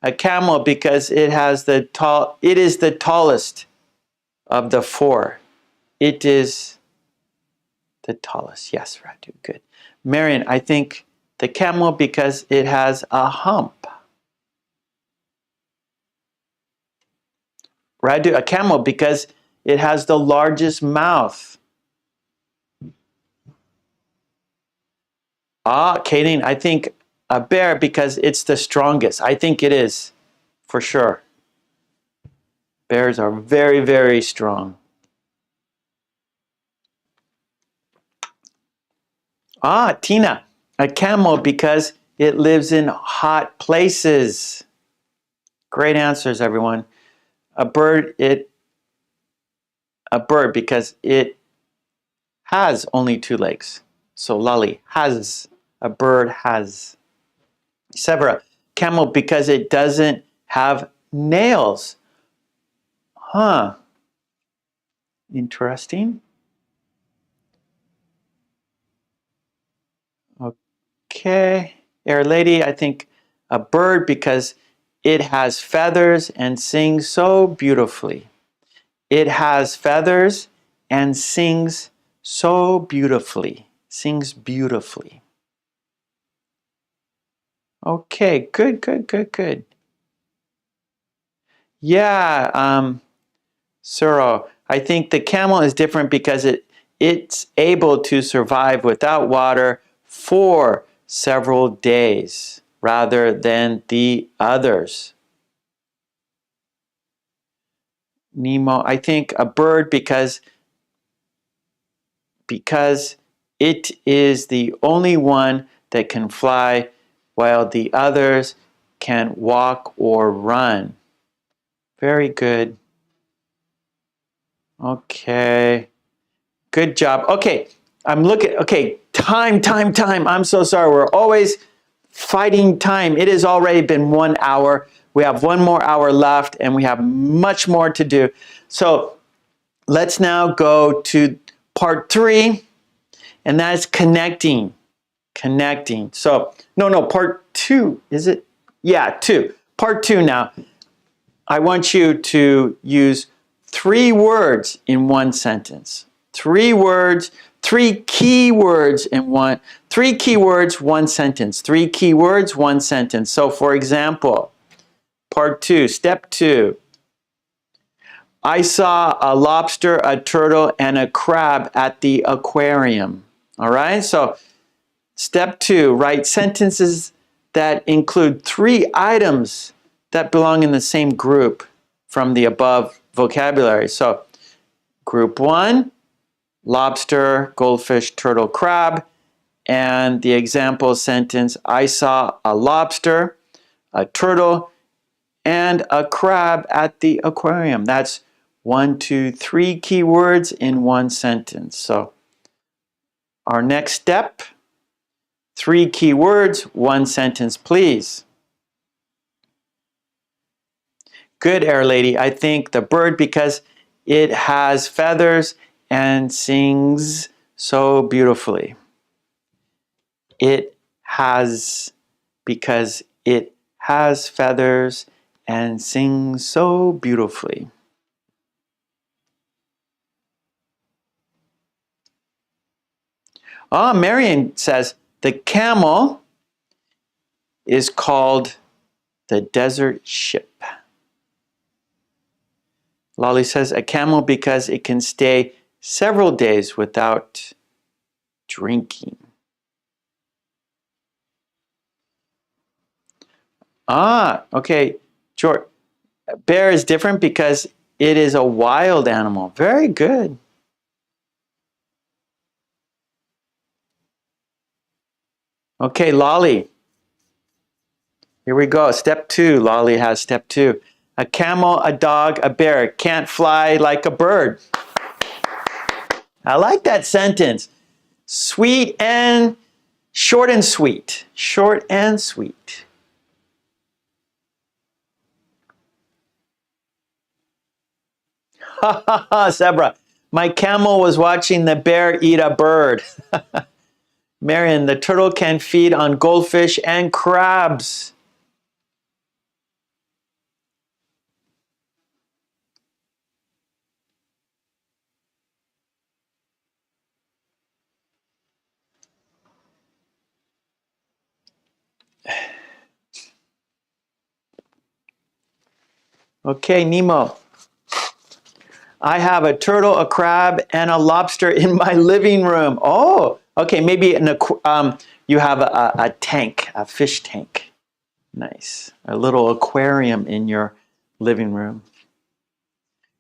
a camel because it is the tallest of the 4. It is the tallest. Yes, Radu, good. Marion, I think the camel because it has a hump. Radu, a camel, because it has the largest mouth. Ah, Kaden, I think a bear because it's the strongest. I think it is, for sure. Bears are very, very strong. Ah, Tina, a camel because it lives in hot places. Great answers, everyone. A bird because it has only 2 legs. So Lali, has. A bird has. Severa, camel because it doesn't have nails. Huh. Interesting. Okay. Air Lady, I think a bird because it has feathers and sings so beautifully. It has feathers and sings so beautifully. Sings beautifully. Okay, good, good, good, good. Yeah, Suro, I think the camel is different because it's able to survive without water for several days rather than the others. Nemo, I think a bird because it is the only one that can fly while the others can walk or run. Very good. Okay. Good job. Okay. I'm looking. Okay. Time. I'm so sorry. We're always fighting time. It has already been 1 hour. We have 1 more hour left and we have much more to do. So let's now go to part 3, and that is connecting. Connecting. So, no, part 2, is it? Yeah, 2. Part 2 now. I want you to use 3 words in 1 sentence. 3 words, 3 key words in 1, 3 key words, 1 sentence. 3 key words, 1 sentence. So, for example, part 2, step 2. I saw a lobster, a turtle, and a crab at the aquarium. All right? So, step 2, write sentences that include 3 items that belong in the same group from the above vocabulary. So, group 1, lobster, goldfish, turtle, crab. And the example sentence, I saw a lobster, a turtle, and a crab at the aquarium. That's 1, 2, 3 keywords in 1 sentence. So, our next step, 3 key words, 1 sentence, please. Good, Air Lady. I think the bird because it has feathers and sings so beautifully. It has because it has feathers and sings so beautifully. Ah, Marion says the camel is called the desert ship. Lolly says a camel because it can stay several days without drinking. Ah, okay. George, bear is different because it is a wild animal. Very good. Okay, Lolly. Here we go. Step 2. Lolly has step 2. A camel, a dog, a bear can't fly like a bird. I like that sentence. Sweet and short and sweet. Short and sweet. Ha ha ha, Zebra. My camel was watching the bear eat a bird. Marion, the turtle can feed on goldfish and crabs. Okay, Nemo. I have a turtle, a crab, and a lobster in my living room. Oh, okay, maybe you have a tank, a fish tank. Nice. A little aquarium in your living room.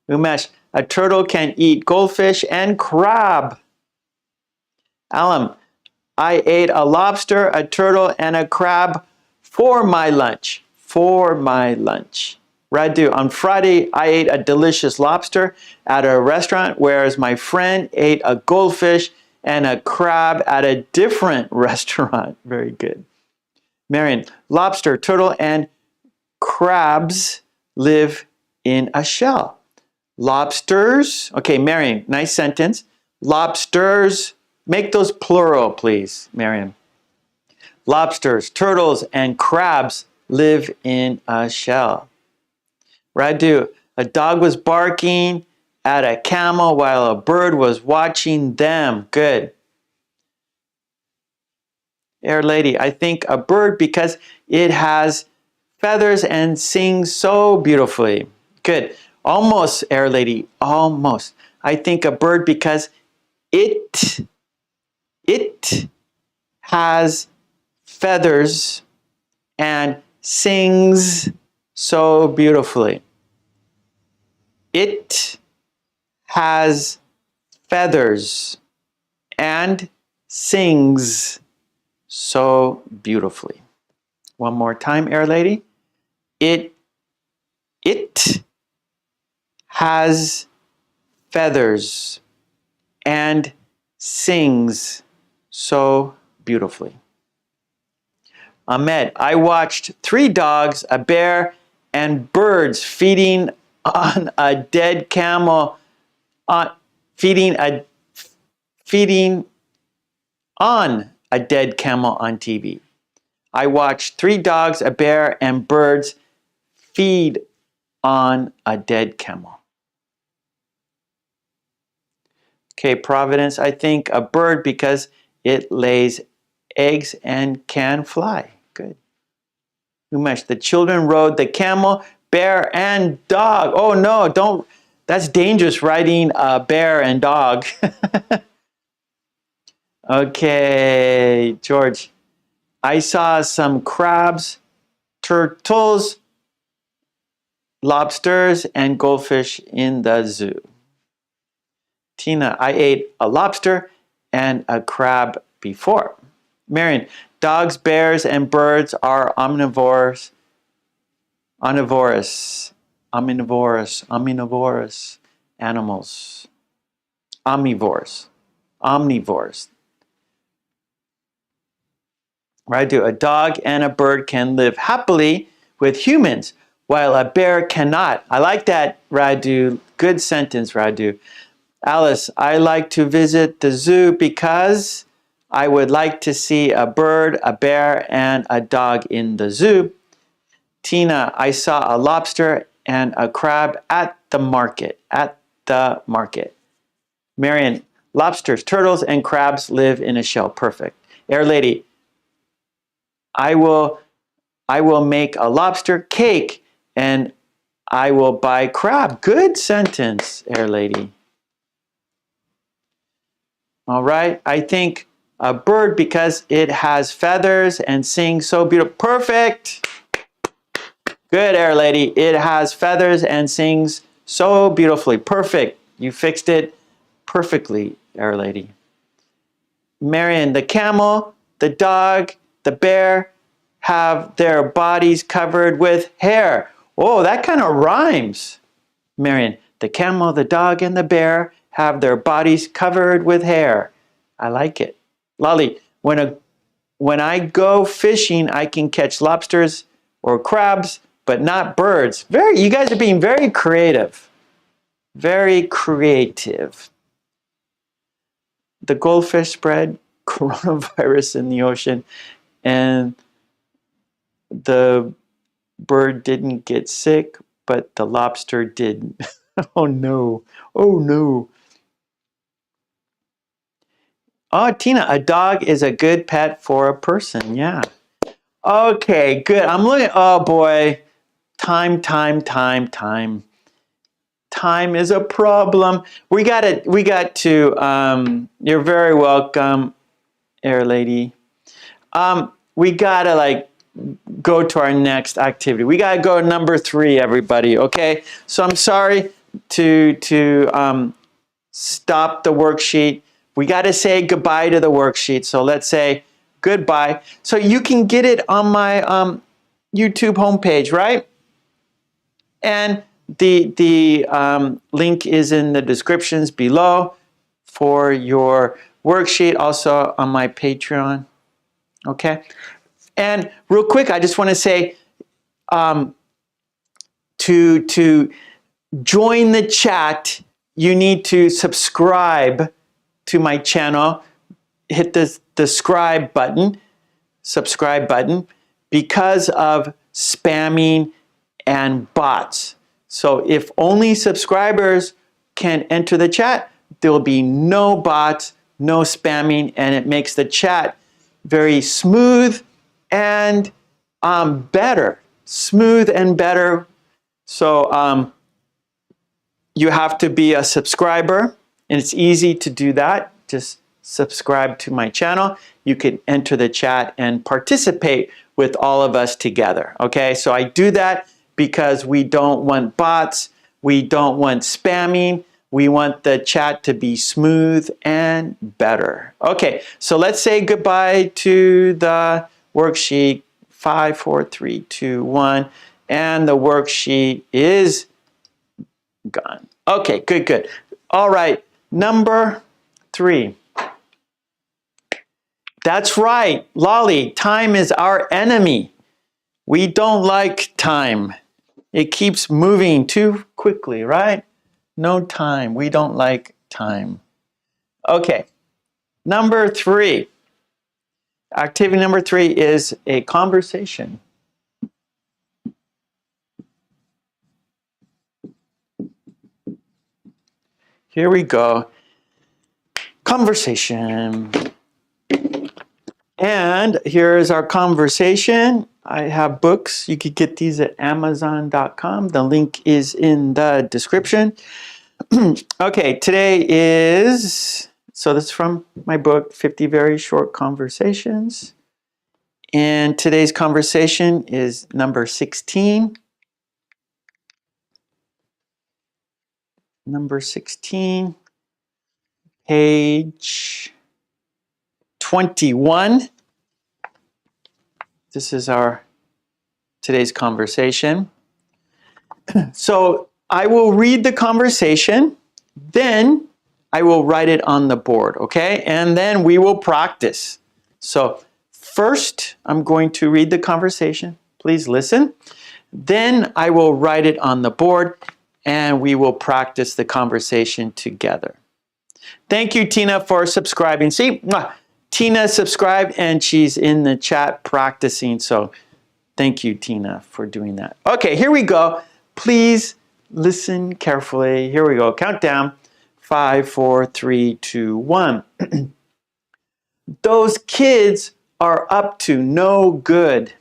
Umesh, a turtle can eat goldfish and crab. Alam, I ate a lobster, a turtle, and a crab for my lunch. For my lunch. Radu, on Friday, I ate a delicious lobster at a restaurant, whereas my friend ate a goldfish and a crab at a different restaurant. Very good. Marion, lobster, turtle, and crabs live in a shell. Lobsters, okay, Marion, nice sentence. Lobsters, make those plural, please, Marion. Lobsters, turtles, and crabs live in a shell. Radu, a dog was barking at a camel while a bird was watching them. Good. Air Lady, I think a bird because it has feathers and sings so beautifully. Good. Almost, Air Lady, almost. I think a bird because it has feathers and sings so beautifully. It has feathers and sings so beautifully. One more time, Air Lady. It has feathers and sings so beautifully. Ahmed, I watched 3 dogs, a bear, and birds feeding on a dead camel, feeding on a dead camel on TV. I watched 3 dogs, a bear, and birds feed on a dead camel. Okay, Providence, I think a bird because it lays eggs and can fly. Good. Umesh, the children rode the camel, bear, and dog. Oh no, don't. That's dangerous riding a bear and dog. Okay, George. I saw some crabs, turtles, lobsters, and goldfish in the zoo. Tina, I ate a lobster and a crab before. Marion, dogs, bears, and birds are omnivores animals. Omnivores. Right? A dog and a bird can live happily with humans, while a bear cannot. I like that, Radu. Good sentence, Radu. Alice, I like to visit the zoo because I would like to see a bird, a bear, and a dog in the zoo. Tina, I saw a lobster and a crab at the market. Marion, lobsters, turtles, and crabs live in a shell. Perfect. Air Lady, I will make a lobster cake and I will buy crab. Good sentence, Air Lady. All right, I think a bird because it has feathers and sings so beautiful. Perfect. Good, Air Lady. It has feathers and sings so beautifully. Perfect. You fixed it perfectly, Air Lady. Marion, the camel, the dog, the bear have their bodies covered with hair. Oh, that kind of rhymes. Marion, the camel, the dog, and the bear have their bodies covered with hair. I like it. Lolly, when I go fishing, I can catch lobsters or crabs, but not birds. You guys are being very creative. Very creative. The goldfish spread coronavirus in the ocean, and the bird didn't get sick, but the lobster didn't. Oh no. Oh no. Oh, Tina, a dog is a good pet for a person. Yeah. Okay, good. I'm looking. Oh boy. Time. Time is a problem. We got to, you're very welcome, Air Lady. We gotta like go to our next activity. We gotta go to number 3, everybody, okay? So I'm sorry to stop the worksheet. We gotta say goodbye to the worksheet. So let's say goodbye. So you can get it on my YouTube homepage, right? And the link is in the descriptions below for your worksheet, also on my Patreon, okay? And real quick, I just want to say to join the chat, you need to subscribe to my channel. Hit the subscribe button, because of spamming and bots. So if only subscribers can enter the chat, there will be no bots, no spamming, and it makes the chat very smooth and better. Smooth and better. So you have to be a subscriber, and it's easy to do that. Just subscribe to my channel. You can enter the chat and participate with all of us together. Okay, so I do that because we don't want bots, we don't want spamming, we want the chat to be smooth and better. Okay, so let's say goodbye to the worksheet. 5, 4, 3, 2, 1, and the worksheet is gone. Okay, good, good. All right, number 3. That's right, Lolly, time is our enemy. We don't like time. It keeps moving too quickly, right? No time. We don't like time. Okay, number 3. Activity number 3 is a conversation. Here we go. Conversation. And here's our conversation. I have books. You could get these at Amazon.com. The link is in the description. Okay, today is, so this is from my book, 50 Very Short Conversations. And today's conversation is number 16. Number 16, page 21. This is our today's conversation. So I will read the conversation, then I will write it on the board, okay? And then we will practice. So first, I'm going to read the conversation. Please listen. Then I will write it on the board, and we will practice the conversation together. Thank you, Tina, for subscribing. See, Tina subscribed, and she's in the chat practicing. So thank you, Tina, for doing that. Okay, here we go. Please listen carefully. Here we go. Countdown. 5, 4, 3, 2, 1. Those kids are up to no good.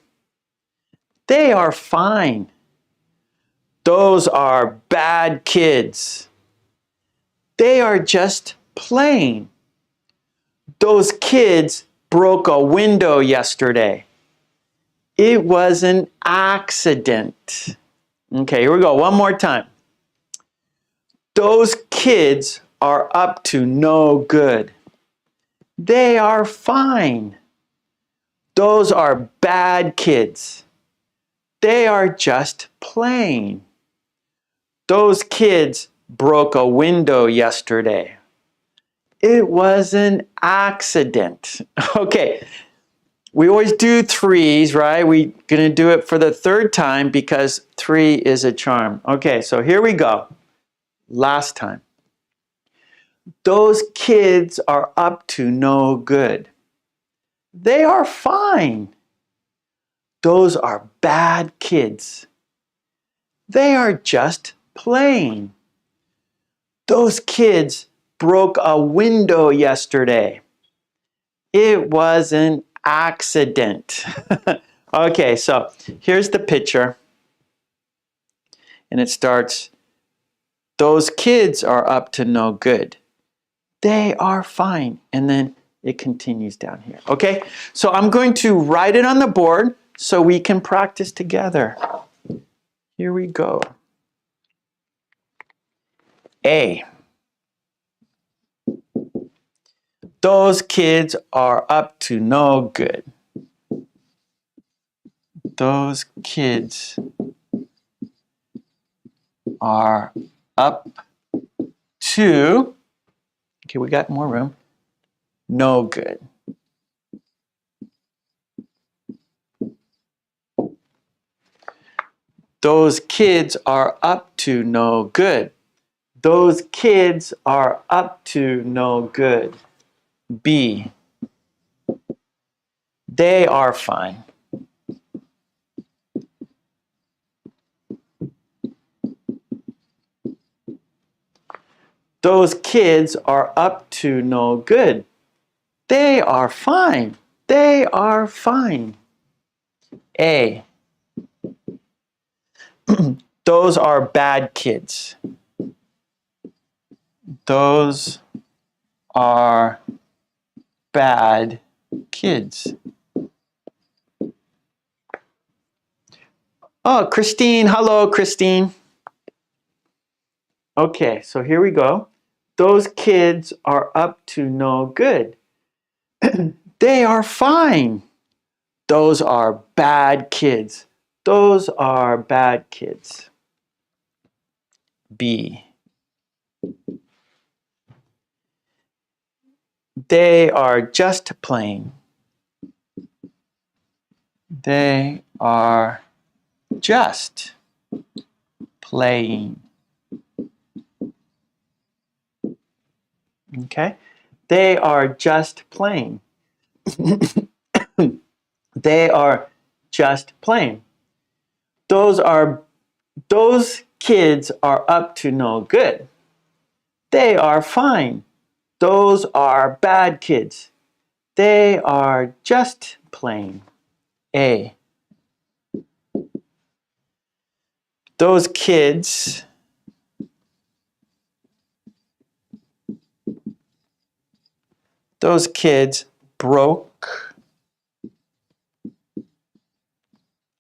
They are fine. Those are bad kids. They are just playing. Those kids broke a window yesterday. It was an accident. Okay, here we go. One more time. Those kids are up to no good. They are fine. Those are bad kids. They are just playing. Those kids broke a window yesterday. It was an accident. Okay, we always do 3s, right? We're going to do it for the 3rd time because 3 is a charm. Okay, so here we go. Last time. Those kids are up to no good. They are fine. Those are bad kids. They are just playing. Those kids broke a window yesterday. It was an accident. Okay, so here's the picture. And it starts, Those kids are up to no good. They are fine. And then it continues down here. Okay, so I'm going to write it on the board so we can practice together. Here we go. A. Those kids are up to no good. Those kids are up to, okay, we got more room, no good. Those kids are up to no good. Those kids are up to no good. B. They are fine. Those kids are up to no good. They are fine. They are fine. A. Those are bad kids. Those are bad kids. Oh, Christine. Hello, Christine. Okay, so here we go. Those kids are up to no good. They are fine. Those are bad kids. Those are bad kids. B. They are just playing. They are just playing. Okay? They are just playing. They are just playing. Those kids are up to no good. They are fine. Those are bad kids. They are just playing. A. Those kids broke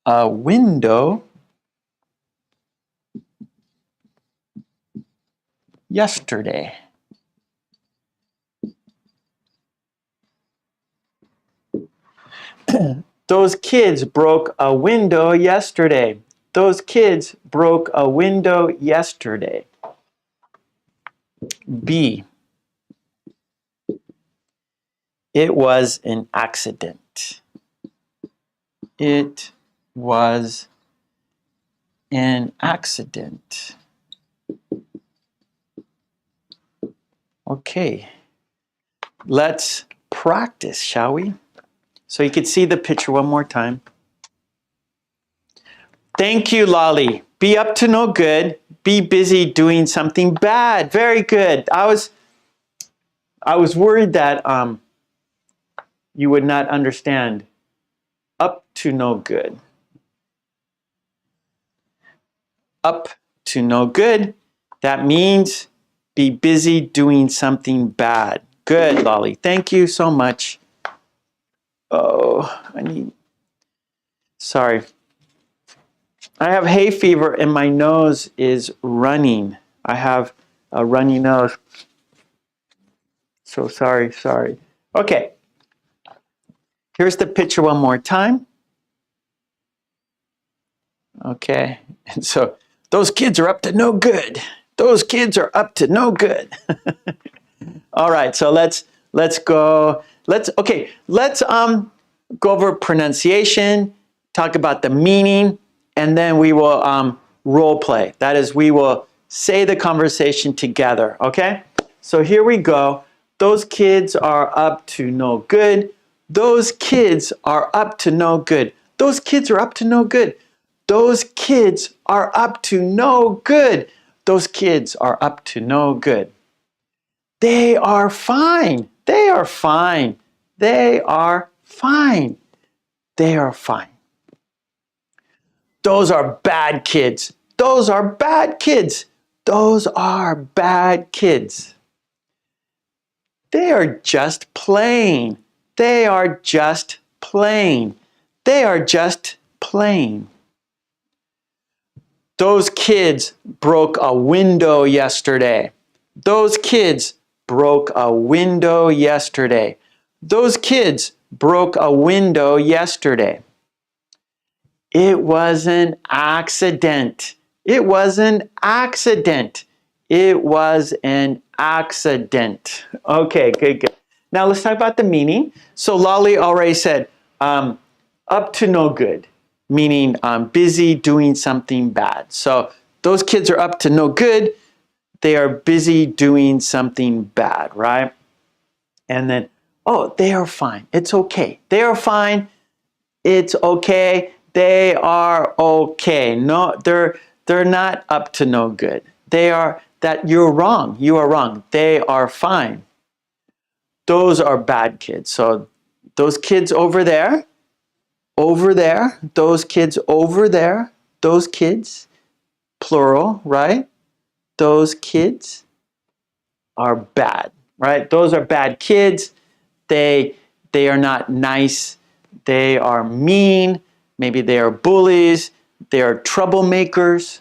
a window yesterday. Those kids broke a window yesterday. Those kids broke a window yesterday. B. It was an accident. It was an accident. Okay, let's practice, shall we? So you can see the picture one more time. Thank you, Lolly. Be up to no good. Be busy doing something bad. Very good. I was worried that you would not understand. Up to no good. Up to no good. That means be busy doing something bad. Good, Lolly. Thank you so much. Oh, sorry. I have hay fever and my nose is running. I have a runny nose. So sorry. Okay. Here's the picture one more time. Okay. And so those kids are up to no good. Those kids are up to no good. All right. So let's go. Let's go over pronunciation, talk about the meaning, and then we will role play. That is, we will say the conversation together, okay? So here we go. Those kids are up to no good. Those kids are up to no good. Those kids are up to no good. Those kids are up to no good. Those kids are up to no good. They are fine. They are fine. They are fine. They are fine. Those are bad kids. Those are bad kids. Those are bad kids. They are just playing. They are just playing. They are just playing. Those kids broke a window yesterday. Those kids broke a window yesterday. Those kids broke a window yesterday. It was an accident. It was an accident. It was an accident. Okay, good, good. Now let's talk about the meaning. So Lolly already said, up to no good, meaning busy doing something bad. So those kids are up to no good. They are busy doing something bad, right? And then, oh, they are fine. It's okay. They are fine. It's okay. They are okay. No, they're not up to no good. They are that you're wrong. You are wrong. They are fine. Those are bad kids. So those kids over there, those kids over there, those kids, plural, right? Those kids are bad, right? Those are bad kids. They are not nice. They are mean. Maybe they are bullies. They are troublemakers.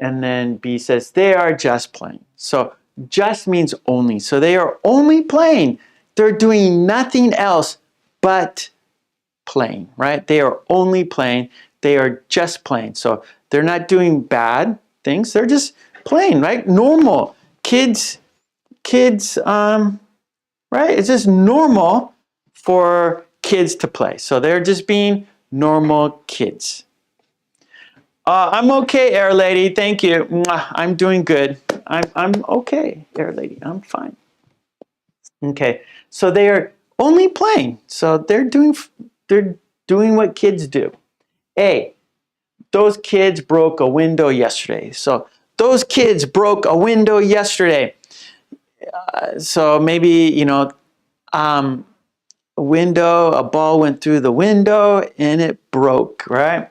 And then B says, they are just playing. So just means only. So they are only playing. They're doing nothing else but playing, right? They are only playing. They are just playing. So they're not doing bad things. They're just playing, right? Normal. Kids, right? It's just normal for kids to play. So they're just being normal kids. I'm okay, Air Lady. Thank you. I'm doing good. I'm okay, Air Lady. I'm fine. Okay. So they are only playing. So they're doing what kids do. A, those kids broke a window yesterday. So those kids broke a window yesterday. So maybe, you know, a window, a ball went through the window and it broke, right?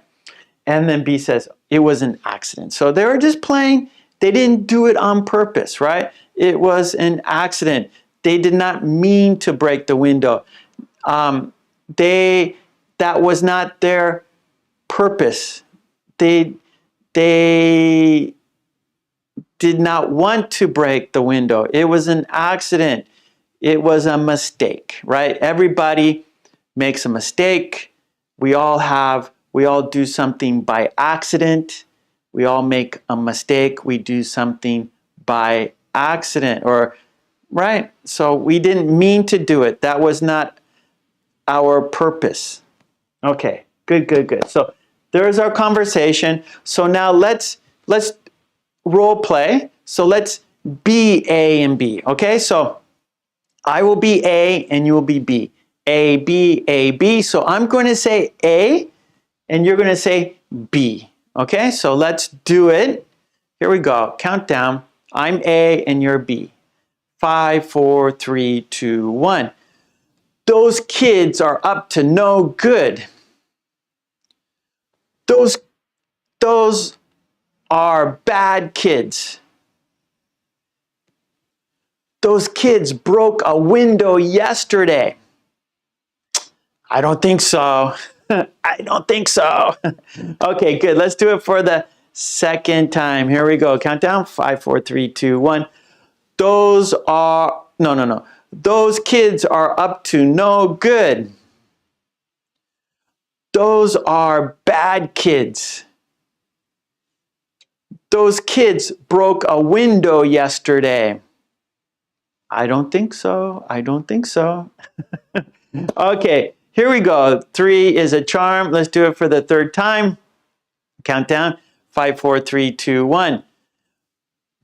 And then B says, it was an accident. So they were just playing. They didn't do it on purpose, right? It was an accident. They did not mean to break the window. That was not their purpose. They did not want to break the window. It was an accident. It was a mistake, right? Everybody makes a mistake. We all do something by accident. We all make a mistake. We do something by accident, or right? So we didn't mean to do it. That was not our purpose. Okay, good, good, good. So there's our conversation. So now let's role play. So let's be A and B. Okay, so I will be A and you will be B. A, B, A, B. So I'm going to say A and you're going to say B. Okay, so let's do it. Here we go. Countdown. I'm A and you're B. 5, 4, 3, 2, 1. Those kids are up to no good. Those are bad kids. Those kids broke a window yesterday. I don't think so. I don't think so. Okay, good. Let's do it for the second time. Here we go. Countdown. 5, 4, 3, 2, 1. Those kids are up to no good. Those are bad kids. Those kids broke a window yesterday. I don't think so. I don't think so. Okay, here we go. 3 is a charm. Let's do it for the third time. Countdown. 5, 4, 3, 2, 1.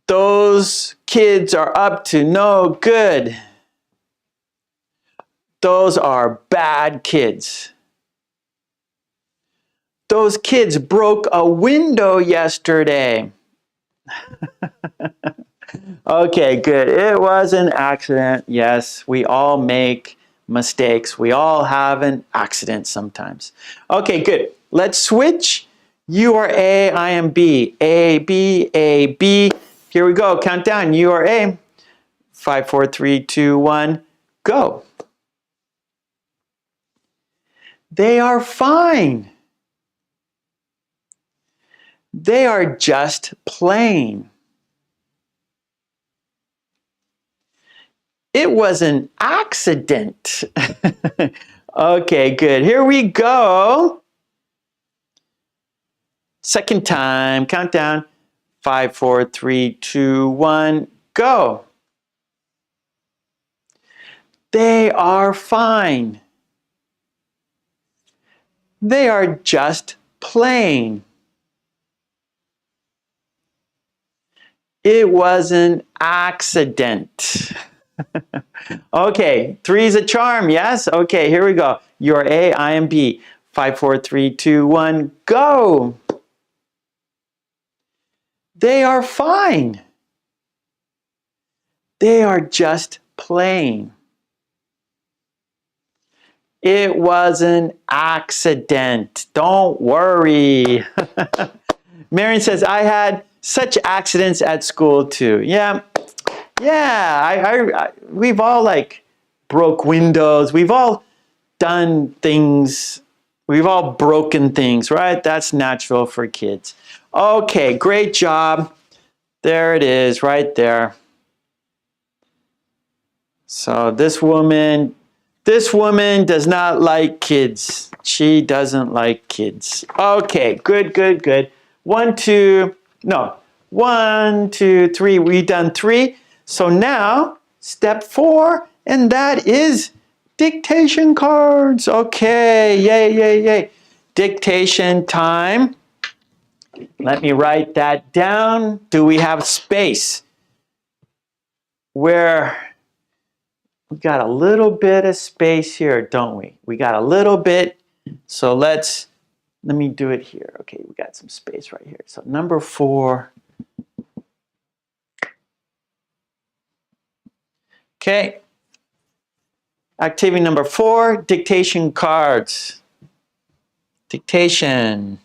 Those kids are up to no good. Those are bad kids. Those kids broke a window yesterday. Okay, good. It was an accident. Yes, we all make mistakes. We all have an accident sometimes. Okay, good. Let's switch. You are A, I am B. A, B, A, B. Here we go. Count down. You are A. 5, 4, 3, 2, 1, go. They are fine. They are just plain. It was an accident. Okay, good. Here we go. Second time. Count down. 5, 4, 3, 2, 1, go. They are fine. They are just plain. It was an accident. Okay, 3 is a charm, yes? Okay, here we go. You're A, I am B. 5, 4, 3, 2, 1, go. They are fine. They are just plain. It was an accident. Don't worry. Marion says, I had such accidents at school too. Yeah, we've all like broke windows. We've all done things. We've all broken things, right? That's natural for kids. Okay, great job. There it is, right there. So this woman does not like kids. She doesn't like kids. Okay, good. 1, 2, 3. We've done 3. So now, step 4, and that is dictation cards. Okay, yay. Dictation time. Let me write that down. Do we have space? Where we got a little bit of space here, don't we? We got a little bit. So let me do it here. Okay, we got some space right here. So number 4. Okay. Activity number 4, dictation cards. Dictation.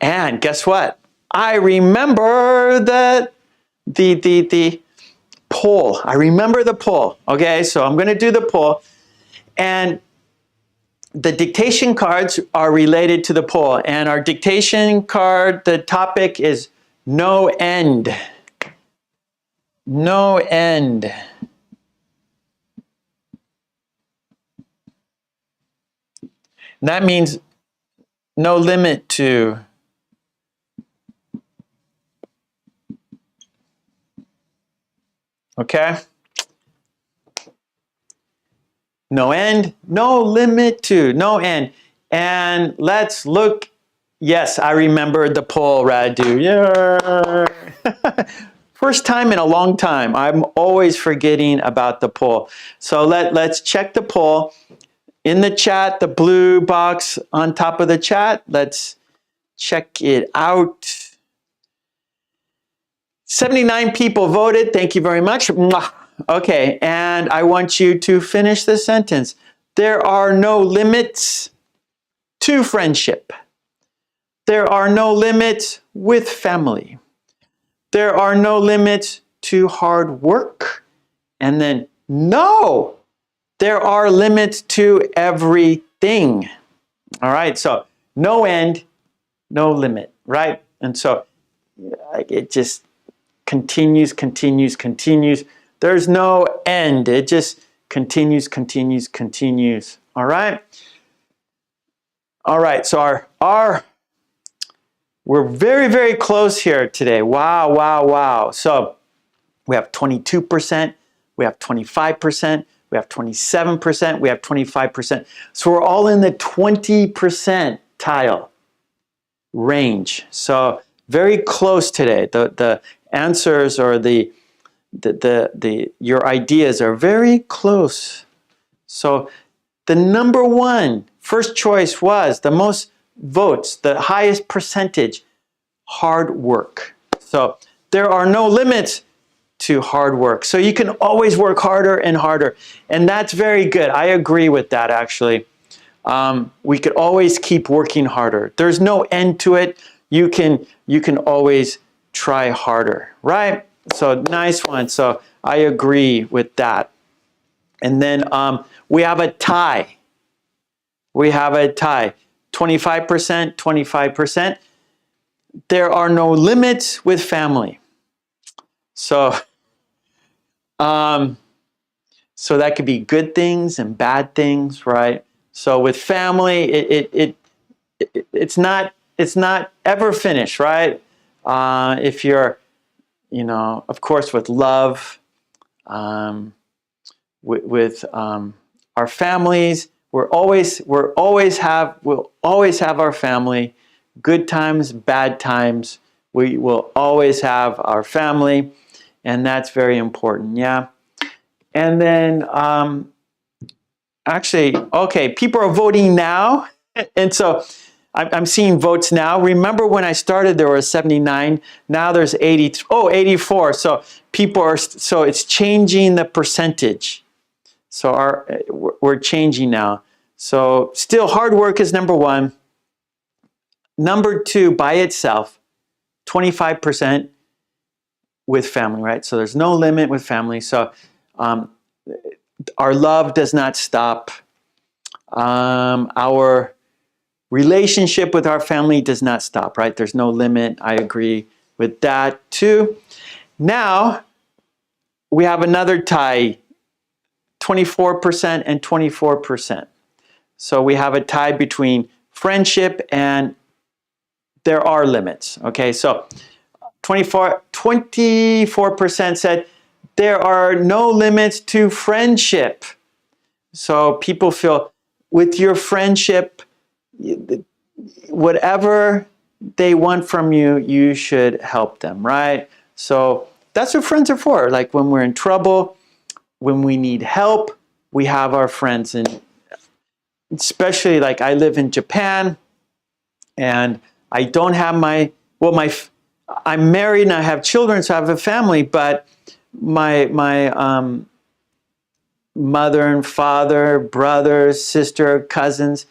And guess what? I remember the poll. I remember the poll. Okay, so I'm going to do the poll. And the dictation cards are related to the poll. And our dictation card, the topic is no end. No end. That means no limit to. Okay? No end, no limit to, no end. And let's look. Yes, I remember the poll, Radu. Yeah. First time in a long time. I'm always forgetting about the poll. So let's check the poll. In the chat, the blue box on top of the chat, let's check it out. 79 people voted. Thank you very much. Okay, and I want you to finish the sentence. There are no limits to friendship. There are no limits with family. There are no limits to hard work. And then, no, there are limits to everything. All right, so no end, no limit, right? And so it just continues. There's no end. It just continues. All right? All right, so we're very close here today. Wow. So we have 22%, we have 25%, we have 27%, we have 25%. So we're all in the 20% tile range. So very close today. The answers or your ideas are very close. So the number 1 first choice was the most votes, the highest percentage, hard work. So there are no limits to hard work. So you can always work harder and harder. And that's very good. I agree with that, actually. We could always keep working harder. There's no end to it. You can always try harder, right? So nice one. So I agree with that. And then we have a tie. We have a tie. 25%, 25%. There are no limits with family. So, so that could be good things and bad things, right? So with family, it's not ever finished, right? If you're, of course, with love, with our families, we'll always have our family. Good times, bad times, we will always have our family, and that's very important. Yeah. And then actually, okay, people are voting now, and so I'm seeing votes now. Remember when I started, there were 79. Now there's 84. So people are, so it's changing the percentage. So we're changing now. So still, hard work is number one. Number two, by itself, 25% with family, right? So there's no limit with family. So our love does not stop. Our relationship with our family does not stop, right? There's no limit. I agree with that too. Now, we have another tie, 24% and 24%. So we have a tie between friendship and there are limits. Okay, so 24% said there are no limits to friendship. So people feel with your friendship, whatever they want from you, you should help them, right? So that's what friends are for. Like when we're in trouble, when we need help, we have our friends. And especially like I live in Japan and I don't have I'm married and I have children, so I have a family, but my mother and father, brothers, sister, cousins,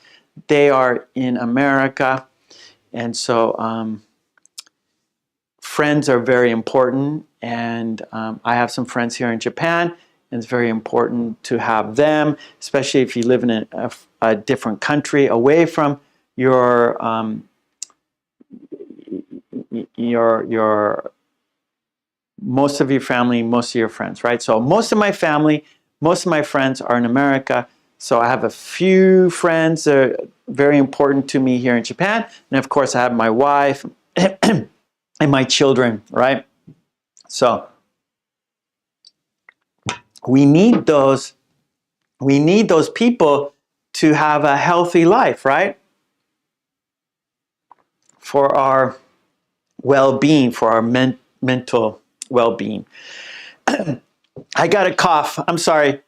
they are in America. And so friends are very important. And I have some friends here in Japan, and it's very important to have them, especially if you live in a different country away from your most of your family, most of your friends, right? So most of my family, most of my friends are in America. So I have a few friends that are very important to me here in Japan. And of course, I have my wife and my children, right? So we need those people to have a healthy life, right? For our well-being, for our mental well-being. I got a cough. I'm sorry.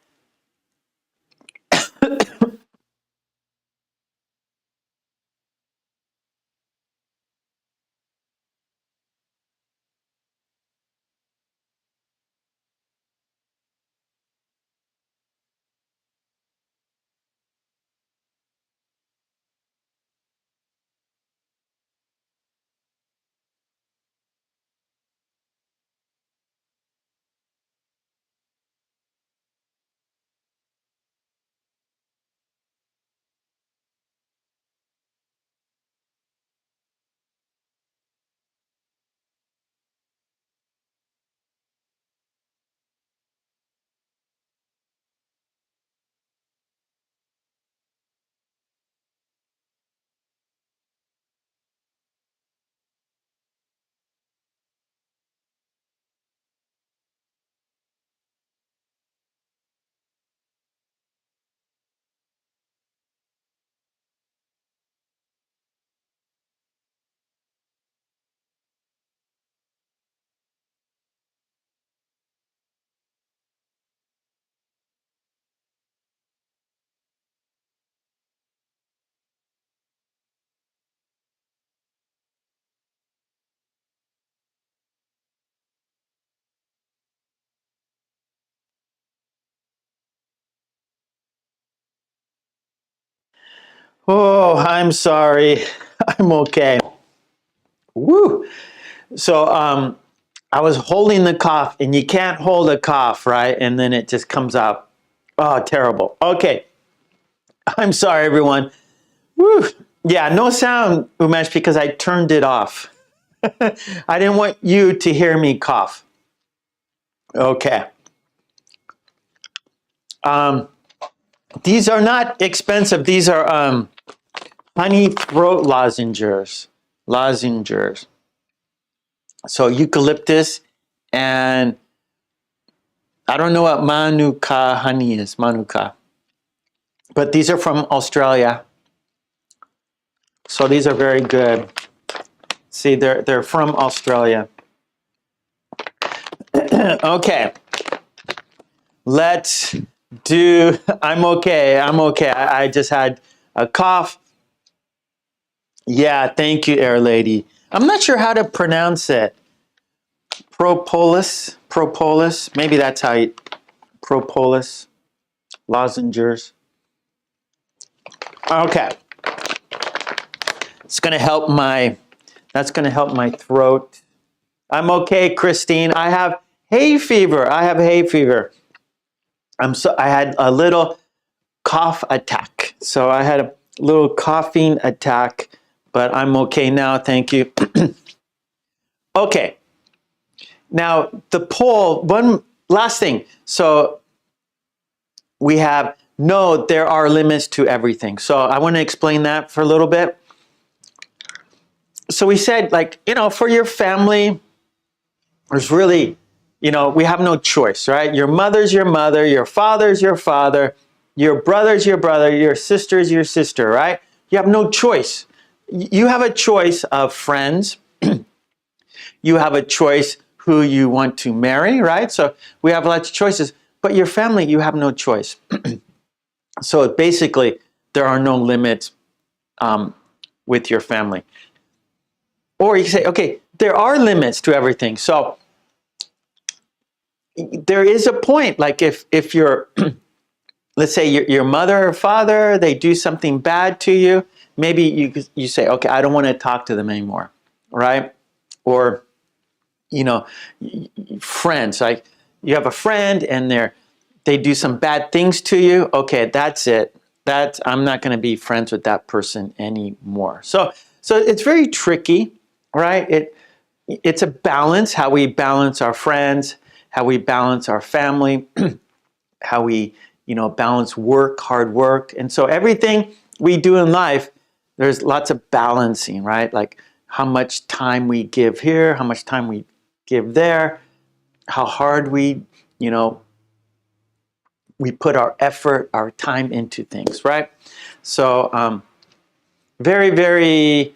Oh, I'm sorry. I'm okay. Woo. So I was holding the cough, and you can't hold a cough, right? And then it just comes out. Oh, terrible. Okay. I'm sorry, everyone. Woo. Yeah, no sound, Umesh, because I turned it off. I didn't want you to hear me cough. Okay. These are not expensive. These are honey throat lozenges. Lozenges. So eucalyptus, and I don't know what Manuka honey is. Manuka. But these are from Australia. So these are very good. See, they're from Australia. Okay. Let's do, I'm okay. I just had a cough. Yeah, thank you, Air Lady. I'm not sure how to pronounce it. Propolis, maybe that's how you, propolis, lozenges. Okay. It's gonna help that's gonna help my throat. I'm okay, Christine. I have hay fever. I had a little cough attack. So I had a little coughing attack, but I'm okay now, thank you. Okay. Now, the poll, one last thing. So we have, no, there are limits to everything. So I want to explain that for a little bit. So we said, like, for your family, there's really, we have no choice, right? Your mother's your mother, your father's your father, your brother's your brother, your sister's your sister, right? You have no choice. You have a choice of friends. You have a choice who you want to marry, right? So we have lots of choices, but your family, you have no choice. So basically, there are no limits with your family. Or you can say, okay, there are limits to everything. So there is a point, like if you're, let's say your mother or father, they do something bad to you, maybe you say, okay, I don't want to talk to them anymore, right? Or, friends, like you have a friend and they do some bad things to you, okay, that's it. I'm not going to be friends with that person anymore. So it's very tricky, right? It's a balance, how we balance our friends, how we balance our family, how we, balance work, hard work. And so everything we do in life, there's lots of balancing, right? Like how much time we give here, how much time we give there, how hard we put our effort, our time into things, right? So very, very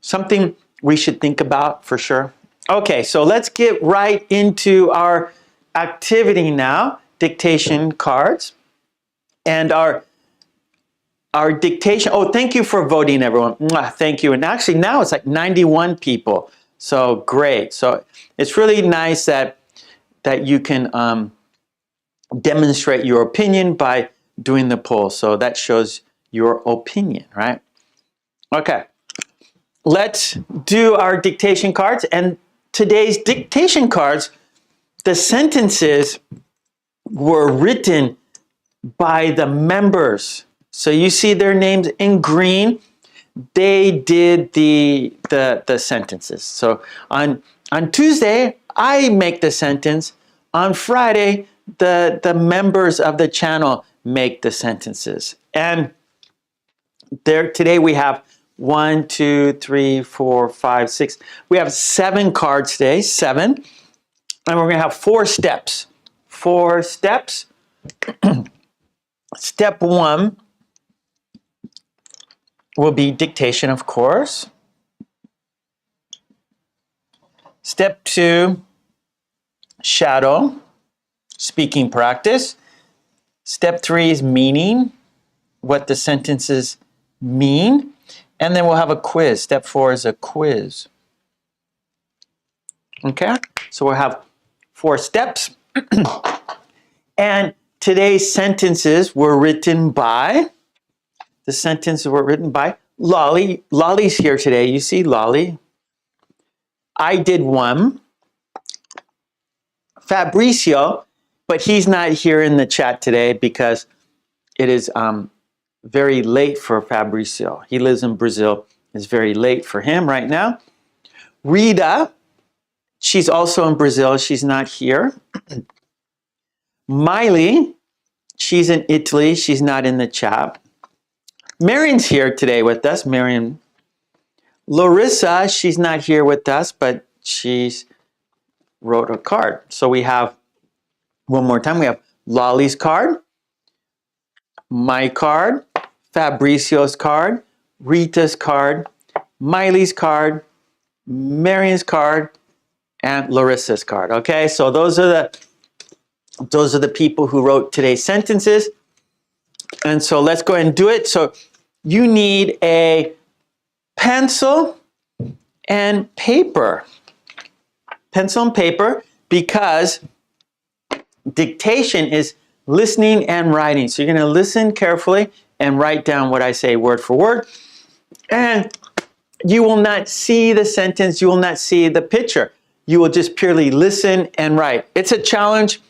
something we should think about for sure. Okay, so let's get right into our activity now, dictation cards. And our dictation, oh, thank you for voting, everyone. Mwah, thank you. And actually now it's like 91 people. So great. So it's really nice that you can demonstrate your opinion by doing the poll. So that shows your opinion, right? Okay, let's do our dictation cards. And today's dictation cards, the sentences were written by the members. So you see their names in green. They did the sentences. So on Tuesday, I make the sentence. On Friday, the members of the channel make the sentences. And today we have 1, 2, 3, 4, 5, 6. We have 7 cards today, 7. And we're going to have 4 steps. 4 steps. Step 1 will be dictation, of course. Step 2, shadow, speaking practice. Step 3 is meaning, what the sentences mean. And then we'll have a quiz. Step 4 is a quiz. Okay, so we'll have 4 steps. And today's sentences were written by The sentences were written by Lolly. Lolly's here today. You see Lolly. I did one. Fabricio, but he's not here in the chat today because it is very late for Fabricio. He lives in Brazil. It's very late for him right now. Rita, she's also in Brazil. She's not here. Miley, she's in Italy. She's not in the chat. Marion's here today with us. Marion. Larissa, she's not here with us, but she's wrote a card. So we have, one more time, we have Lolly's card, my card, Fabricio's card, Rita's card, Miley's card, Marion's card, and Larissa's card. Okay, so those are the people who wrote today's sentences. And so let's go ahead and do it. So you need a pencil and paper. Pencil and paper, because dictation is listening and writing. So you're going to listen carefully and write down what I say word for word. And you will not see the sentence. You will not see the picture. You will just purely listen and write. It's a challenge,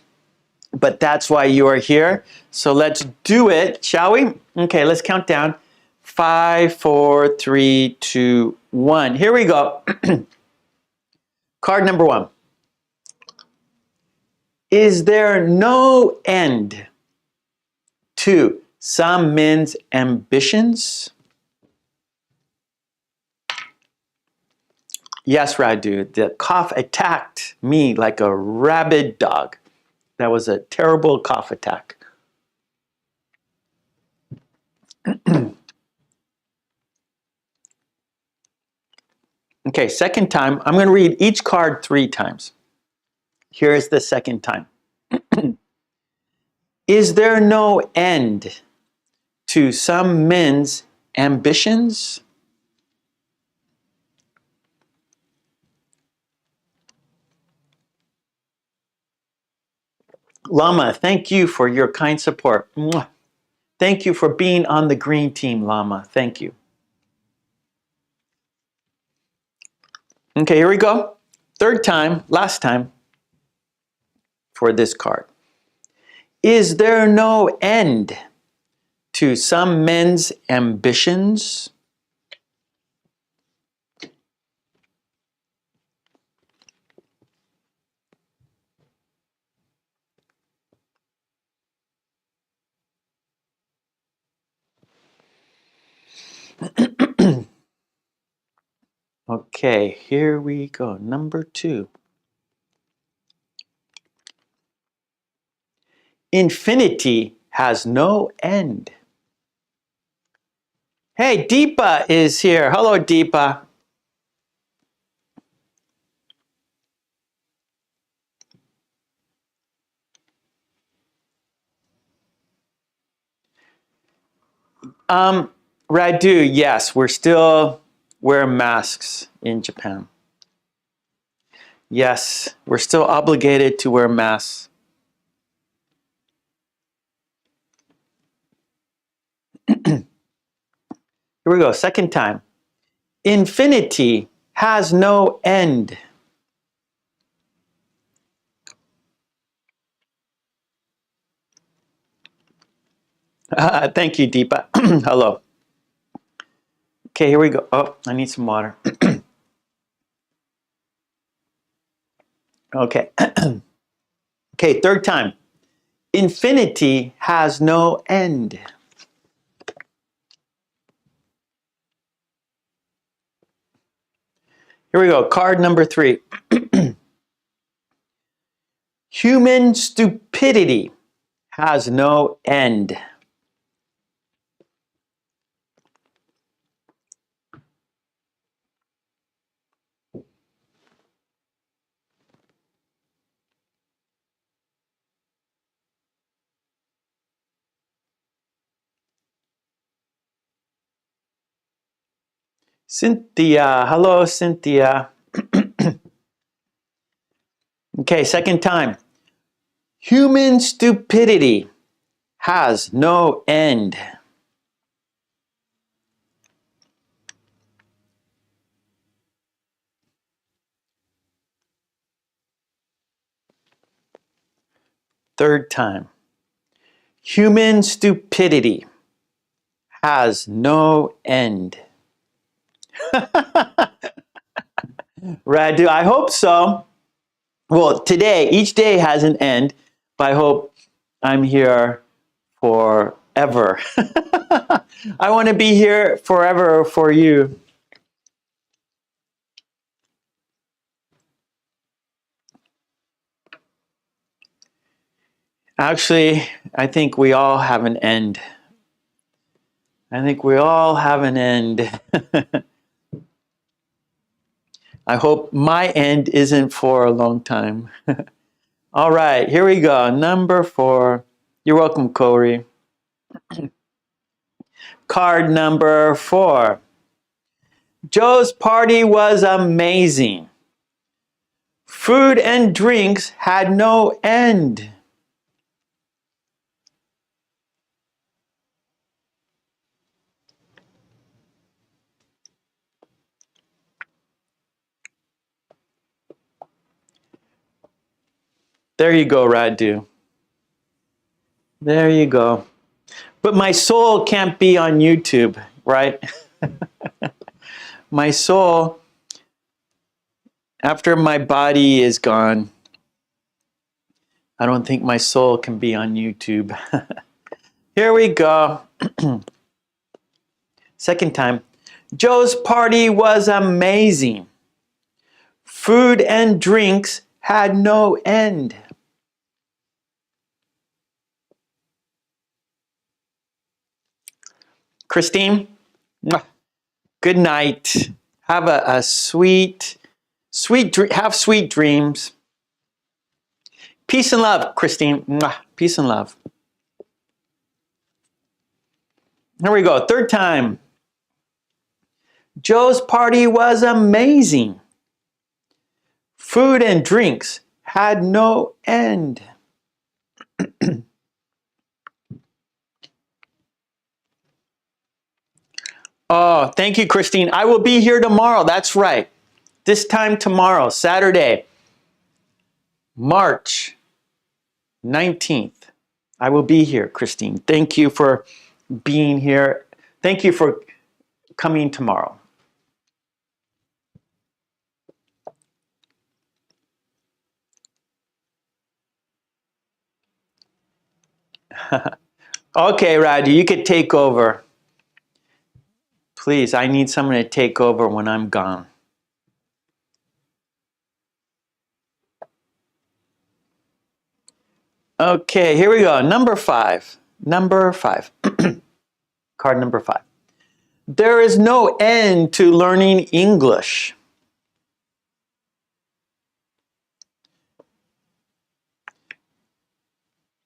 but that's why you are here. So let's do it, shall we? Okay, let's count down. 5, 4, 3, 2, 1. Here we go. Card number 1. Is there no end to some men's ambitions? Yes, Radu, the cough attacked me like a rabid dog. That was a terrible cough attack. Okay, second time. I'm going to read each card 3 times. Here is the second time. Is there no end to some men's ambitions? Lama, thank you for your kind support. Mwah. Thank you for being on the green team, Lama. Thank you. Okay, here we go. Third time, last time for this card. Is there no end to some men's ambitions? Okay, here we go. Number 2. Infinity has no end. Hey, Deepa is here. Hello, Deepa. Radu, yes, we're still wearing masks in Japan. Yes, we're still obligated to wear masks. Here we go, second time. Infinity has no end. Thank you, Deepa. Hello. Okay, here we go. Oh, I need some water. Okay. Okay, third time. Infinity has no end. Here we go. Card number 3. Human stupidity has no end. Cynthia. Hello, Cynthia. Okay, second time. Human stupidity has no end. Third time. Human stupidity has no end. Radu, I hope so. Well, today, each day has an end, but I hope I'm here forever. I want to be here forever for you. Actually, I think we all have an end. I think we all have an end. I hope my end isn't for a long time. All right, here we go. Number 4. You're welcome, Corey. Card number 4. Joe's party was amazing. Food and drinks had no end. There you go, Radu. There you go. But my soul can't be on YouTube, right? My soul, after my body is gone, I don't think my soul can be on YouTube. Here we go. Second time. Joe's party was amazing. Food and drinks had no end. Christine, good night. Have a sweet dreams. Peace and love, Christine. Peace and love. Here we go. Third time. Joe's party was amazing. Food and drinks had no end. Oh, thank you, Christine. I will be here tomorrow. That's right. This time tomorrow, Saturday, March 19th. I will be here, Christine. Thank you for being here. Thank you for coming tomorrow. Okay, Radu, you could take over. Please, I need someone to take over when I'm gone. Okay, here we go. Number 5. Number 5. Card number 5. There is no end to learning English.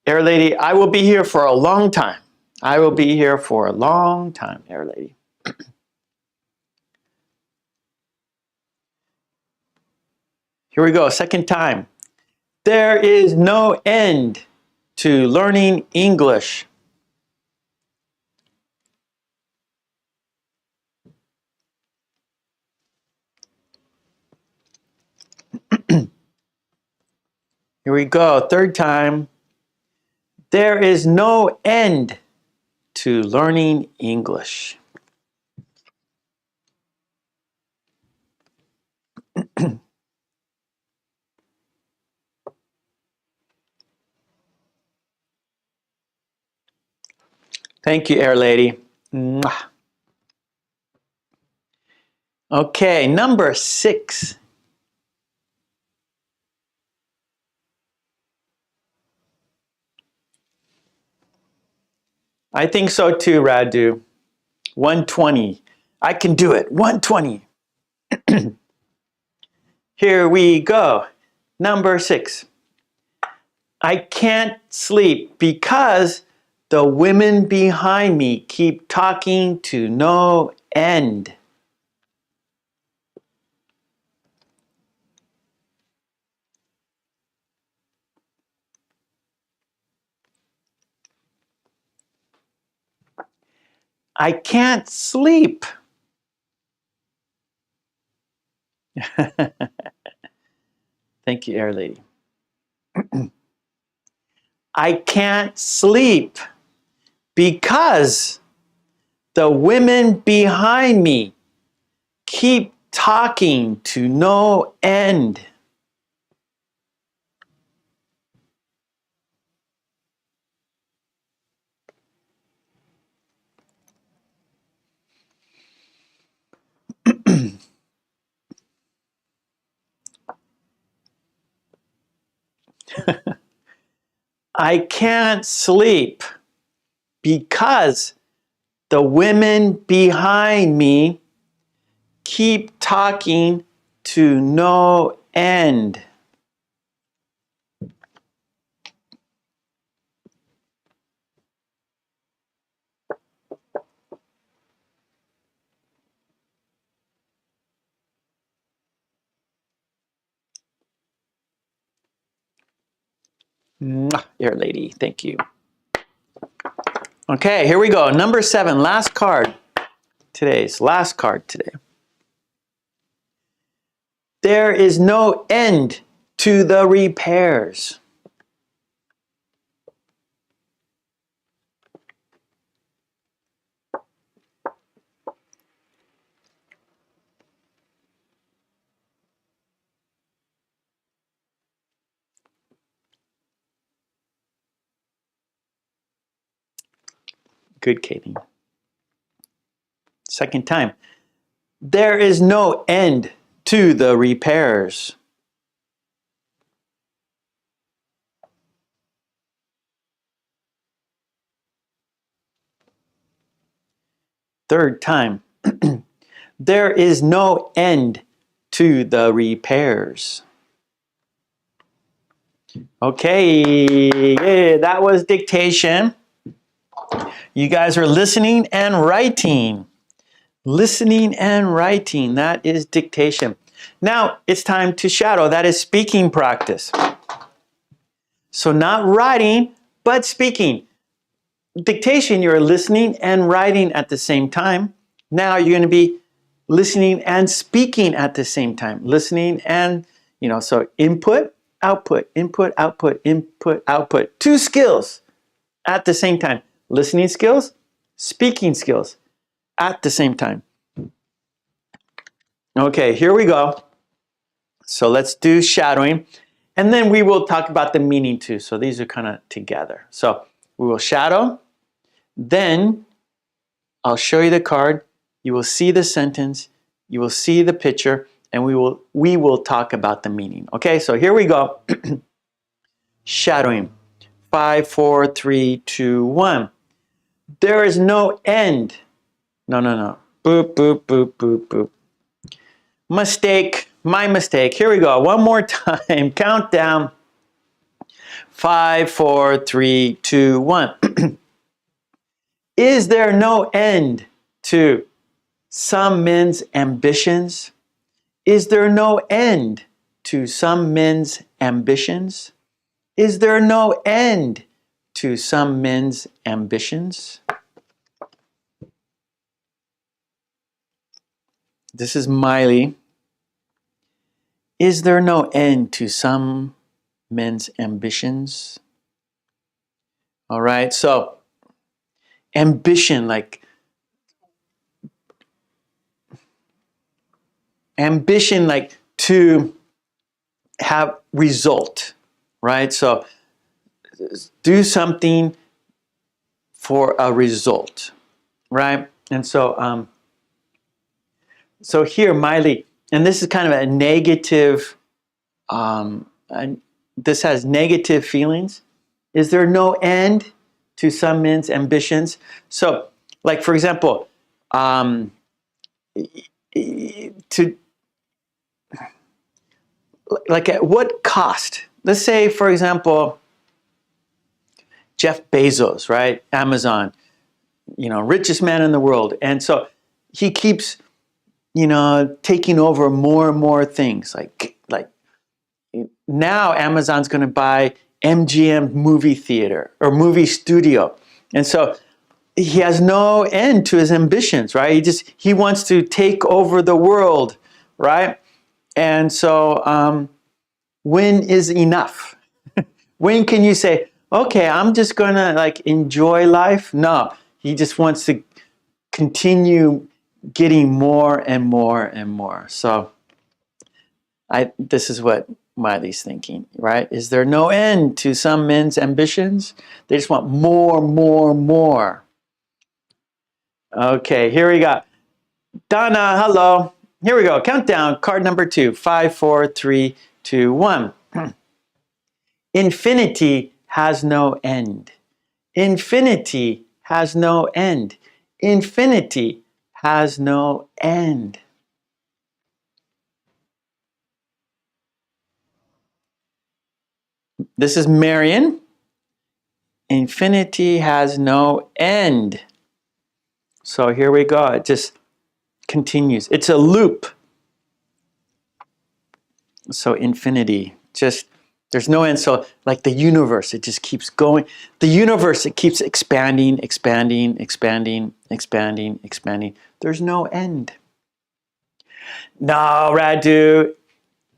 Air Lady, I will be here for a long time. I will be here for a long time, Air Lady. Here we go, second time. There is no end to learning English. Here we go, third time. There is no end to learning English. Thank you, Air Lady. Mwah. Okay, number 6. I think so too, Radu. 120. I can do it. 120. Here we go. Number 6. I can't sleep because the women behind me keep talking to no end. I can't sleep. Thank you, Air Lady. I can't sleep because the women behind me keep talking to no end. I can't sleep because the women behind me keep talking to no end. Mwah, dear lady, thank you. Okay, here we go. Number 7, last card. Today's last card today. There is no end to the repairs. Good, Katie. Second time. There is no end to the repairs. Third time. There is no end to the repairs. Okay, yeah, that was dictation. You guys are listening and writing. Listening and writing, that is dictation. Now it's time to shadow, that is speaking practice. So not writing, but speaking. Dictation, you're listening and writing at the same time. Now you're going to be listening and speaking at the same time. Listening and, so input, output, input, output, input, output. 2 skills at the same time. Listening skills, speaking skills at the same time. Okay, here we go. So let's do shadowing. And then we will talk about the meaning too. So these are kind of together. So we will shadow. Then I'll show you the card. You will see the sentence. You will see the picture. And we will talk about the meaning. Okay, so here we go. Shadowing. 5, 4, 3, 2, 1. There is no end. No. Boop, boop, boop, boop, boop. Mistake. My mistake. Here we go. One more time. Countdown. 5, 4, 3, 2, 1. Is there no end to some men's ambitions? Is there no end to some men's ambitions? Is there no end to some men's ambitions? This is Miley. Is there no end to some men's ambitions? All right, so ambition, like to have result, right? So do something for a result, right? And so, so here, Miley, and this is kind of a negative, this has negative feelings. Is there no end to some men's ambitions? So, like for example, like at what cost? Let's say, for example, Jeff Bezos, right? Amazon, richest man in the world. And so he keeps, taking over more and more things. Like now Amazon's going to buy MGM movie theater or movie studio. And so he has no end to his ambitions, right? He wants to take over the world, right? And so when is enough? When can you say, okay, I'm just gonna like enjoy life. No, he just wants to continue getting more and more and more. So this is what Miley's thinking, right? Is there no end to some men's ambitions? They just want more, more, more. Okay, here we go. Donna, hello. Here we go. Countdown. Card number 2. 5, 4, 3, 2, 1. Infinity has no end. Infinity has no end. Infinity has no end. This is Marion. Infinity has no end. So here we go. It just continues. It's a loop. So infinity, just there's no end. So like the universe, it just keeps going. The universe, it keeps expanding, expanding, expanding, expanding, expanding. There's no end. No, Radu,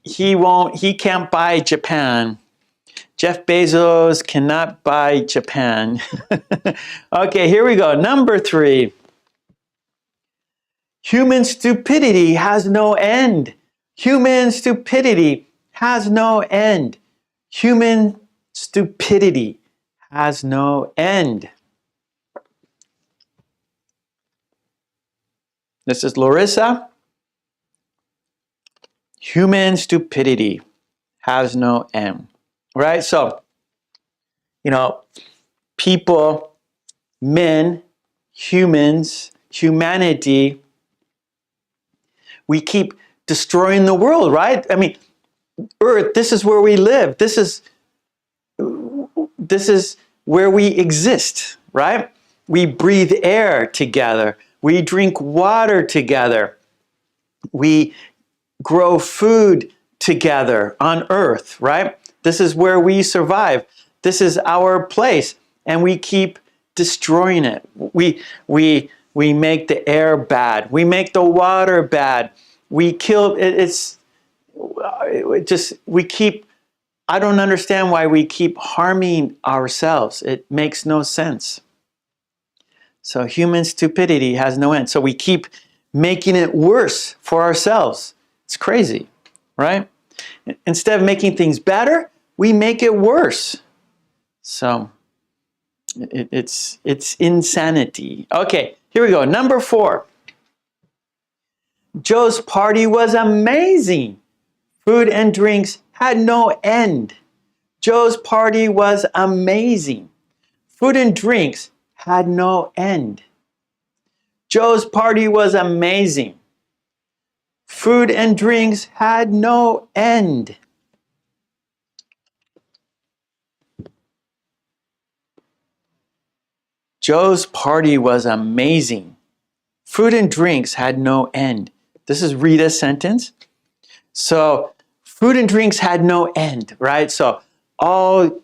he can't buy Japan. Jeff Bezos cannot buy Japan. Okay, here we go. Number 3. Human stupidity has no end. Human stupidity has no end. Human stupidity has no end. This is Larissa. Human stupidity has no end. Right? So, people, men, humans, humanity, we keep destroying the world, right? I mean, Earth, this is where we live. This is where we exist, right? We breathe air together. We drink water together. We grow food together on Earth, right? This is where we survive. This is our place, and we keep destroying it. We make the air bad. We make the water bad. We kill I don't understand why we keep harming ourselves. It makes no sense. So human stupidity has no end. So we keep making it worse for ourselves. It's crazy, right? Instead of making things better, we make it worse. So it's insanity. Okay, here we go. Number 4. Joe's party was amazing. Food and drinks had no end. Joe's party was amazing. Food and drinks had no end. Joe's party was amazing. Food and drinks had no end. Joe's party was amazing. Food and drinks had no end. This is Rita's sentence. So food and drinks had no end, right? So all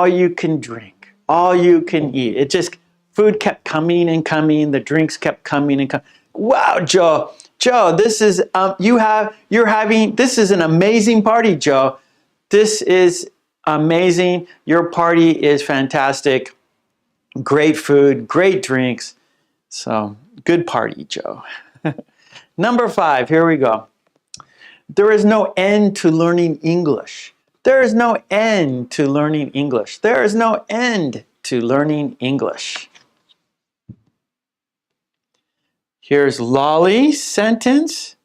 you can drink, all you can eat. It just, food kept coming and coming. The drinks kept coming and coming. Wow, Joe, this is, this is an amazing party, Joe. This is amazing. Your party is fantastic. Great food, great drinks. So good party, Joe. Number 5, here we go. There is no end to learning English. There is no end to learning English. There is no end to learning English. Here's Lolly's sentence.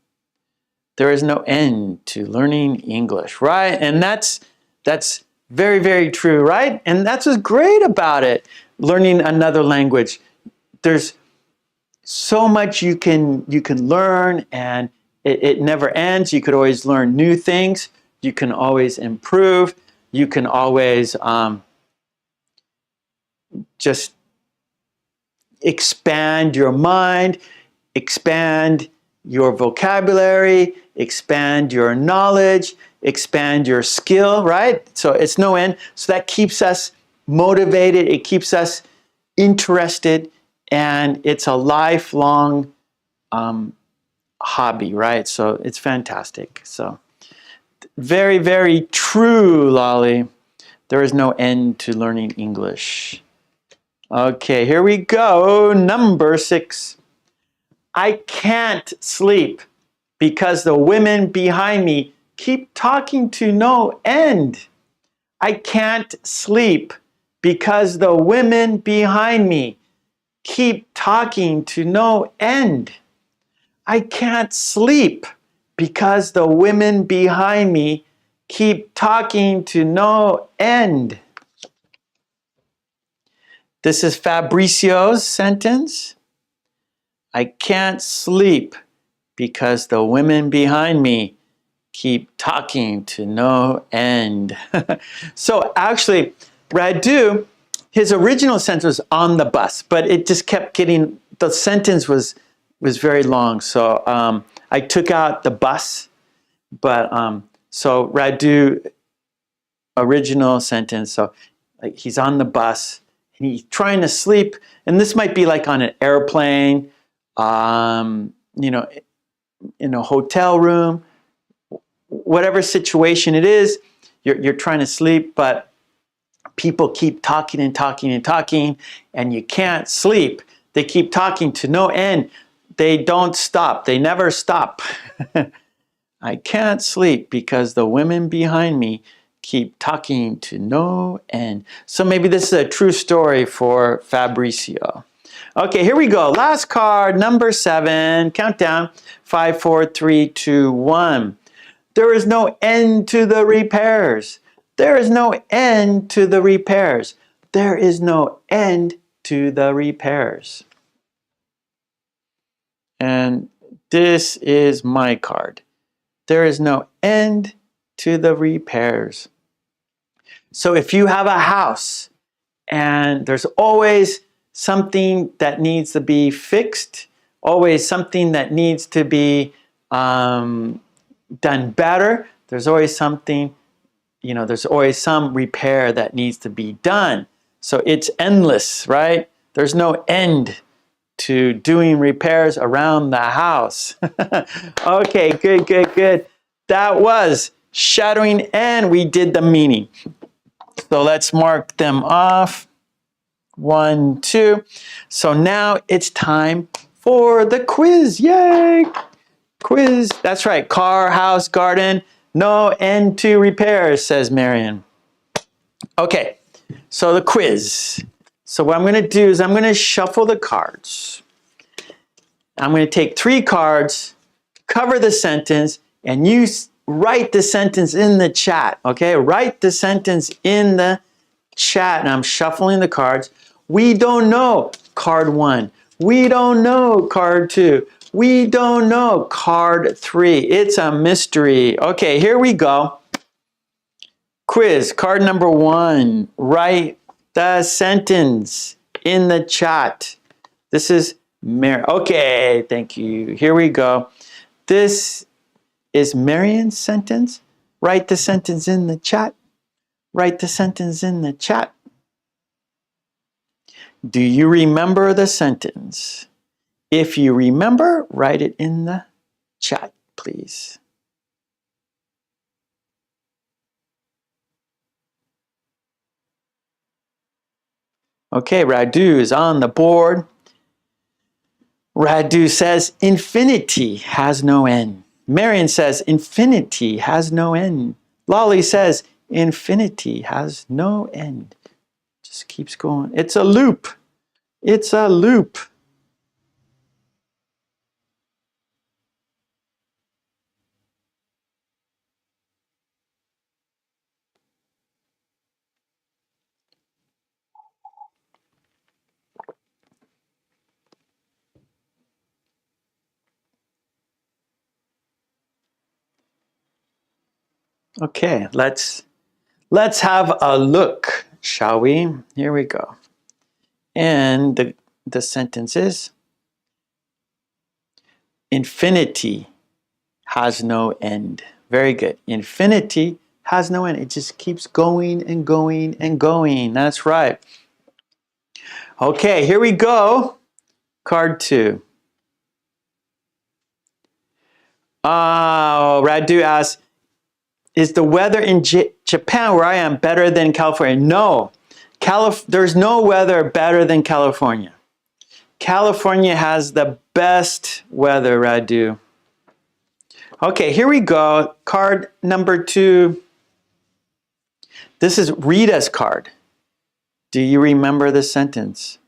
There is no end to learning English, right? And that's very, very true, right? And that's what's great about it, learning another language. There's so much you can learn, and it never ends. You could always learn new things. You can always improve. You can always just expand your mind, expand your vocabulary, expand your knowledge, expand your skill, right? So it's no end. So that keeps us motivated. It keeps us interested, and it's a lifelong hobby, right? So it's fantastic. So very, very true, Lolly. There is no end to learning English. Okay, here we go. Number 6. I can't sleep because the women behind me keep talking to no end. I can't sleep because the women behind me keep talking to no end. I can't sleep because the women behind me keep talking to no end. This is Fabrizio's sentence. I can't sleep because the women behind me keep talking to no end. So actually, Radu, his original sentence was on the bus, but it just kept getting, the sentence was very long. So I took out the bus, but so Radu, original sentence, so like he's on the bus and he's trying to sleep, and this might be like on an airplane, you know, in a hotel room, whatever situation it is, you're trying to sleep, but people keep talking and talking and talking, and you can't sleep. They keep talking to no end. They don't stop. They never stop. I can't sleep because the women behind me keep talking to no end. So maybe this is a true story for Fabrizio. Okay, here we go. Last card, number 7. Countdown. 5, 4, 3, 2, 1. There is no end to the repairs. There is no end to the repairs. There is no end to the repairs. And this is my card. There is no end to the repairs. So if you have a house and there's always something that needs to be fixed, always something that needs to be done better, there's always something, you know, there's always some repair that needs to be done. So it's endless, right? There's no end to doing repairs around the house. Okay, good, good, good. That was shadowing, and we did the meaning. So let's mark them off. 1, 2. So now it's time for the quiz. Yay! Quiz. That's right. Car, house, garden. No end to repairs, says Marion. Okay, so the quiz. So what I'm going to do is I'm going to shuffle the cards. I'm going to take 3 cards, cover the sentence, and you write the sentence in the chat. Okay, write the sentence in the chat. And I'm shuffling the cards. We don't know card 1. We don't know card 2. We don't know card 3. It's a mystery. Okay, here we go. Quiz, card number 1. Write the sentence in the chat. This is Mary. Okay, thank you. Here we go. This is Marion's sentence. Write the sentence in the chat. Write the sentence in the chat. Do you remember the sentence? If you remember, write it in the chat, please. Okay, Radu is on the board. Radu says, infinity has no end. Marion says, infinity has no end. Lolly says, infinity has no end. Just keeps going. It's a loop. It's a loop. Okay, let's have a look, shall we? Here we go. And the sentence is, infinity has no end. Very good. Infinity has no end. It just keeps going and going and going. That's right. Okay, here we go. Card 2. Oh, Radu asks, is the weather in Japan, where I am, better than California? No. There's no weather better than California. California has the best weather, Radu. Okay, here we go. Card number 2. This is Rita's card. Do you remember the sentence?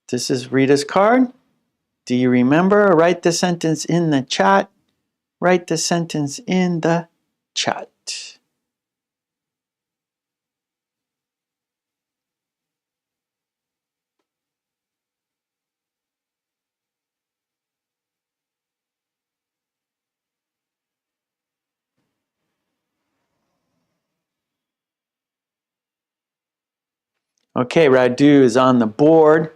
This is Rita's card. Do you remember? Write the sentence in the chat. Write the sentence in the chat. Okay, Radu is on the board.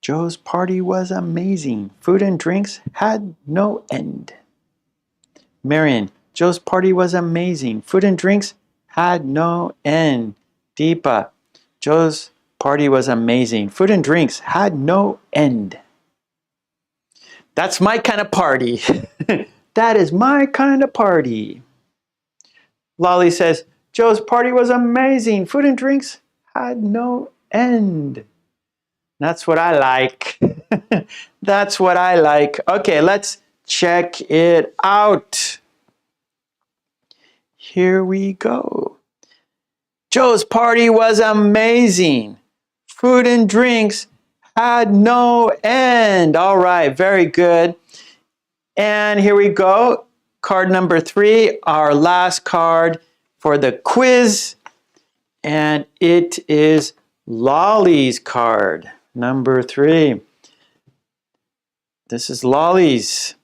Joe's party was amazing. Food and drinks had no end. Marion, Joe's party was amazing. Food and drinks had no end. Deepa, Joe's party was amazing. Food and drinks had no end. That's my kind of party. That is my kind of party. Lolly says, Joe's party was amazing. Food and drinks had no end. That's what I like. That's what I like. Okay, let's check it out. Here we go. Joe's party was amazing. Food and drinks had no end. All right, very good. And here we go. Card number 3, our last card for the quiz. And it is Lolly's card, number 3. This is Lolly's.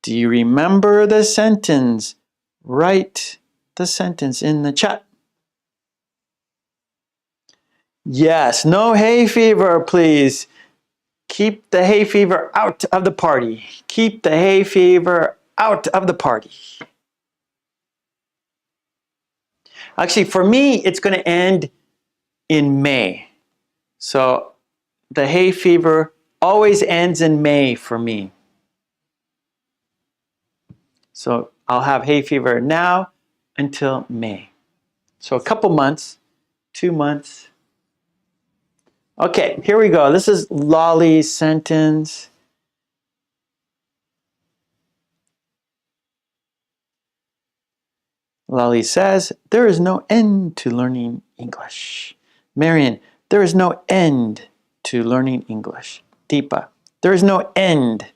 Do you remember the sentence? Write the sentence in the chat. Yes, no hay fever, please. Keep the hay fever out of the party. Keep the hay fever out of the party. Actually, for me, it's going to end in May. So the hay fever always ends in May for me. So I'll have hay fever now until May. So a couple months, 2 months. Okay, here we go. This is Lolly's sentence. Lolly says, there is no end to learning English. Marion, there is no end to learning English. Deepa, there is no end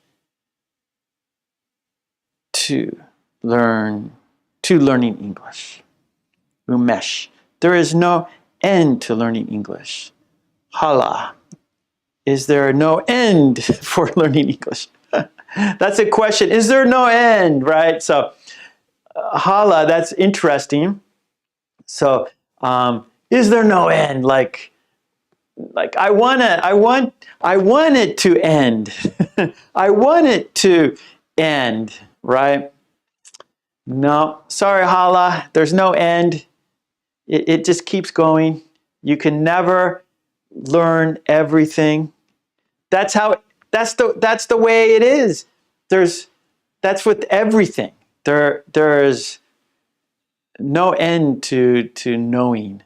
to learning English. Umesh, there is no end to learning English. Hala, is there no end for learning English? That's a question. Is there no end, right? So, Hala, that's interesting. So, is there no end? Like I want it to end. I want it to end, right? No, sorry, Hala. There's no end. It just keeps going. You can never learn everything. That's the way it is. That's with everything. There's no end to knowing.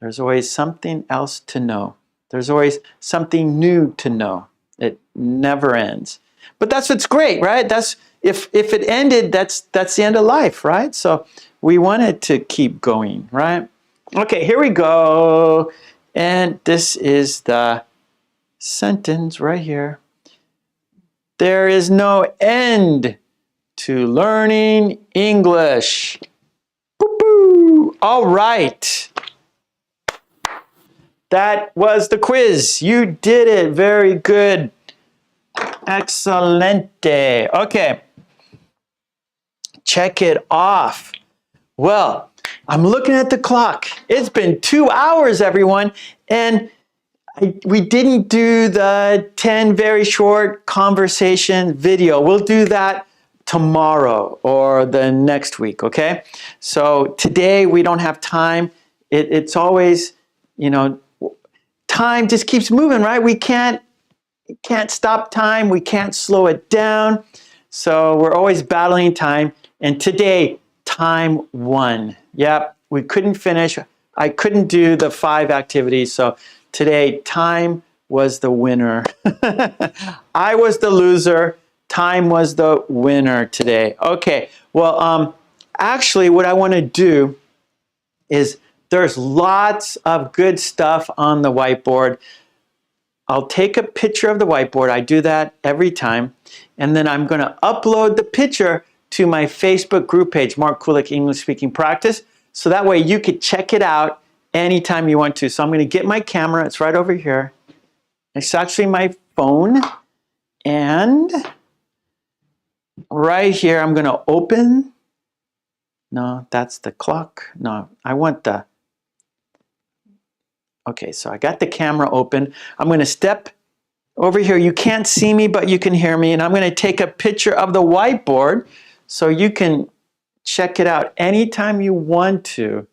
There's always something else to know. There's always something new to know. It never ends. But that's what's great, right? That's if it ended, that's the end of life, right? So we want it to keep going, right? Okay, here we go. And this is the sentence right here. There is no end to learning English. Boop-boo. All right. That was the quiz. You did it. Very good. Excelente. Okay. Check it off. Well, I'm looking at the clock. It's been 2 hours, everyone. And we didn't do the 10 very short conversation video. We'll do that tomorrow or the next week, okay? So today we don't have time. It's always, time just keeps moving, right? We can't can't stop time. We can't slow it down. So we're always battling time. And today, time won. Yep, we couldn't finish. I couldn't do the 5 activities. So today, time was the winner. I was the loser. Time was the winner today. Okay, well, actually, what I want to do is there's lots of good stuff on the whiteboard. I'll take a picture of the whiteboard. I do that every time. And then I'm going to upload the picture to my Facebook group page, Mark Kulek English Speaking Practice. So that way you could check it out anytime you want to. So I'm going to get my camera. It's right over here. It's actually my phone. And right here, I'm going to open. No, that's the clock. No, I want the... Okay, so I got the camera open. I'm going to step over here. You can't see me, but you can hear me. And I'm going to take a picture of the whiteboard so you can check it out anytime you want to.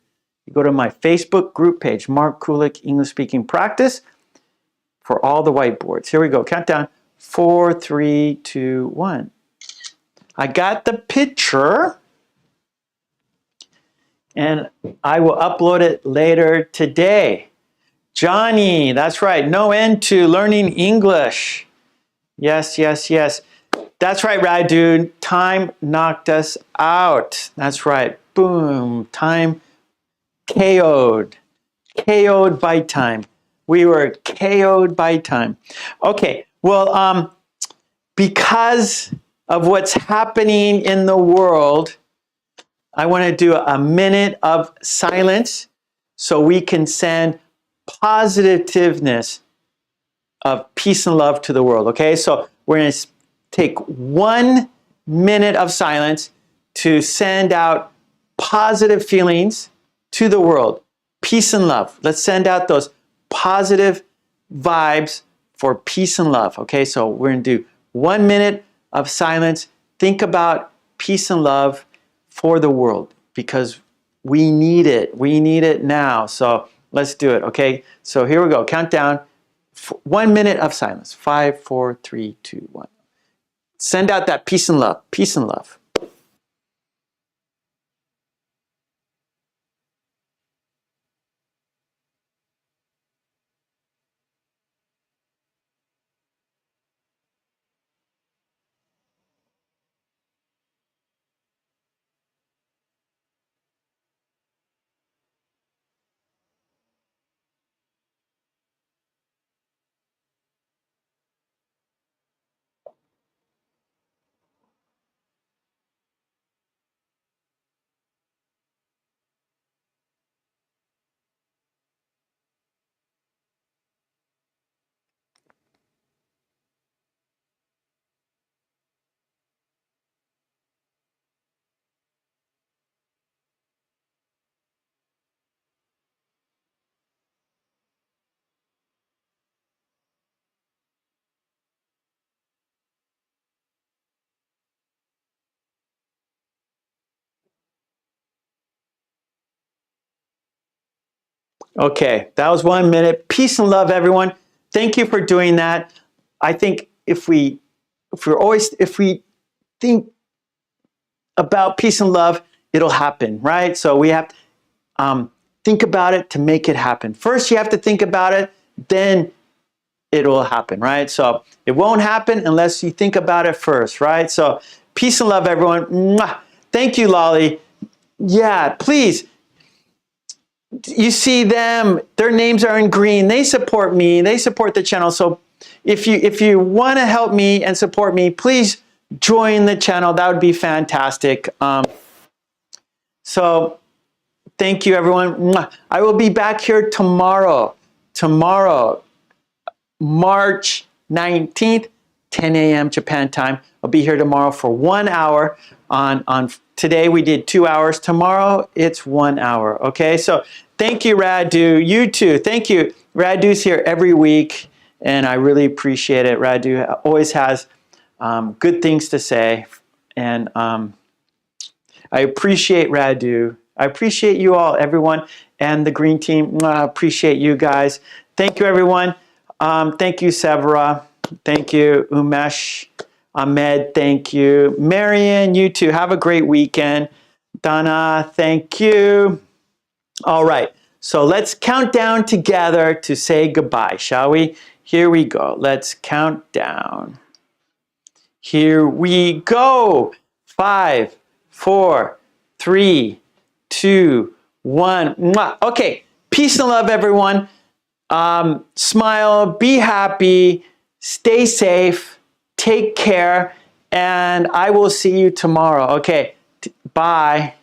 You go to my Facebook group page, Mark Kulek English Speaking Practice, for all the whiteboards. Here we go. Countdown. 4, 3, 2, 1. I got the picture. And I will upload it later today. Johnny, that's right. No end to learning English. Yes, yes, yes. That's right, Radu. Time knocked us out. That's right. Boom. Time KO'd. KO'd by time. We were KO'd by time. Okay, well, because of what's happening in the world, I want to do a minute of silence so we can send positiveness of peace and love to the world. Okay, so we're going to take 1 minute of silence to send out positive feelings to the world. Peace and love. Let's send out those positive vibes for peace and love. Okay, so we're going to do 1 minute of silence. Think about peace and love for the world because we need it. We need it now. So let's do it, okay? So here we go. Countdown. 1 minute of silence. 5, 4, 3, 2, 1. Send out that peace and love. Peace and love. Okay, that was 1 minute. Peace and love, everyone. Thank you for doing that. I think if we think about peace and love, it'll happen, right? So we have to think about it to make it happen. First, you have to think about it, then it will happen, right? So it won't happen unless you think about it first, right? So peace and love, everyone. Mwah. Thank you, Lolly. Yeah, please. You see them, their names are in green. They support me, they support the channel. So if you want to help me and support me, please join the channel. That would be fantastic. So thank you, everyone. I will be back here tomorrow, March 19th, 10 a.m. Japan time. I'll be here tomorrow for 1 hour. On today we did 2 hours. Tomorrow it's 1 hour. Okay, so thank you, Radu. You too. Thank you. Radu's here every week, and I really appreciate it. Radu always has good things to say, and I appreciate Radu. I appreciate you all, everyone, and the green team. I appreciate you guys. Thank you, everyone. Thank you, Severa. thank you. Umesh, Ahmed, thank you. Marion, you too. Have a great weekend. Donna, thank you. All right, so let's count down together to say goodbye, shall we? Here we go. Let's count down. Here we go. 5, 4, 3, 2, 1. Mwah. Okay, peace and love, everyone. Smile, be happy, stay safe, take care, and I will see you tomorrow. Okay, bye.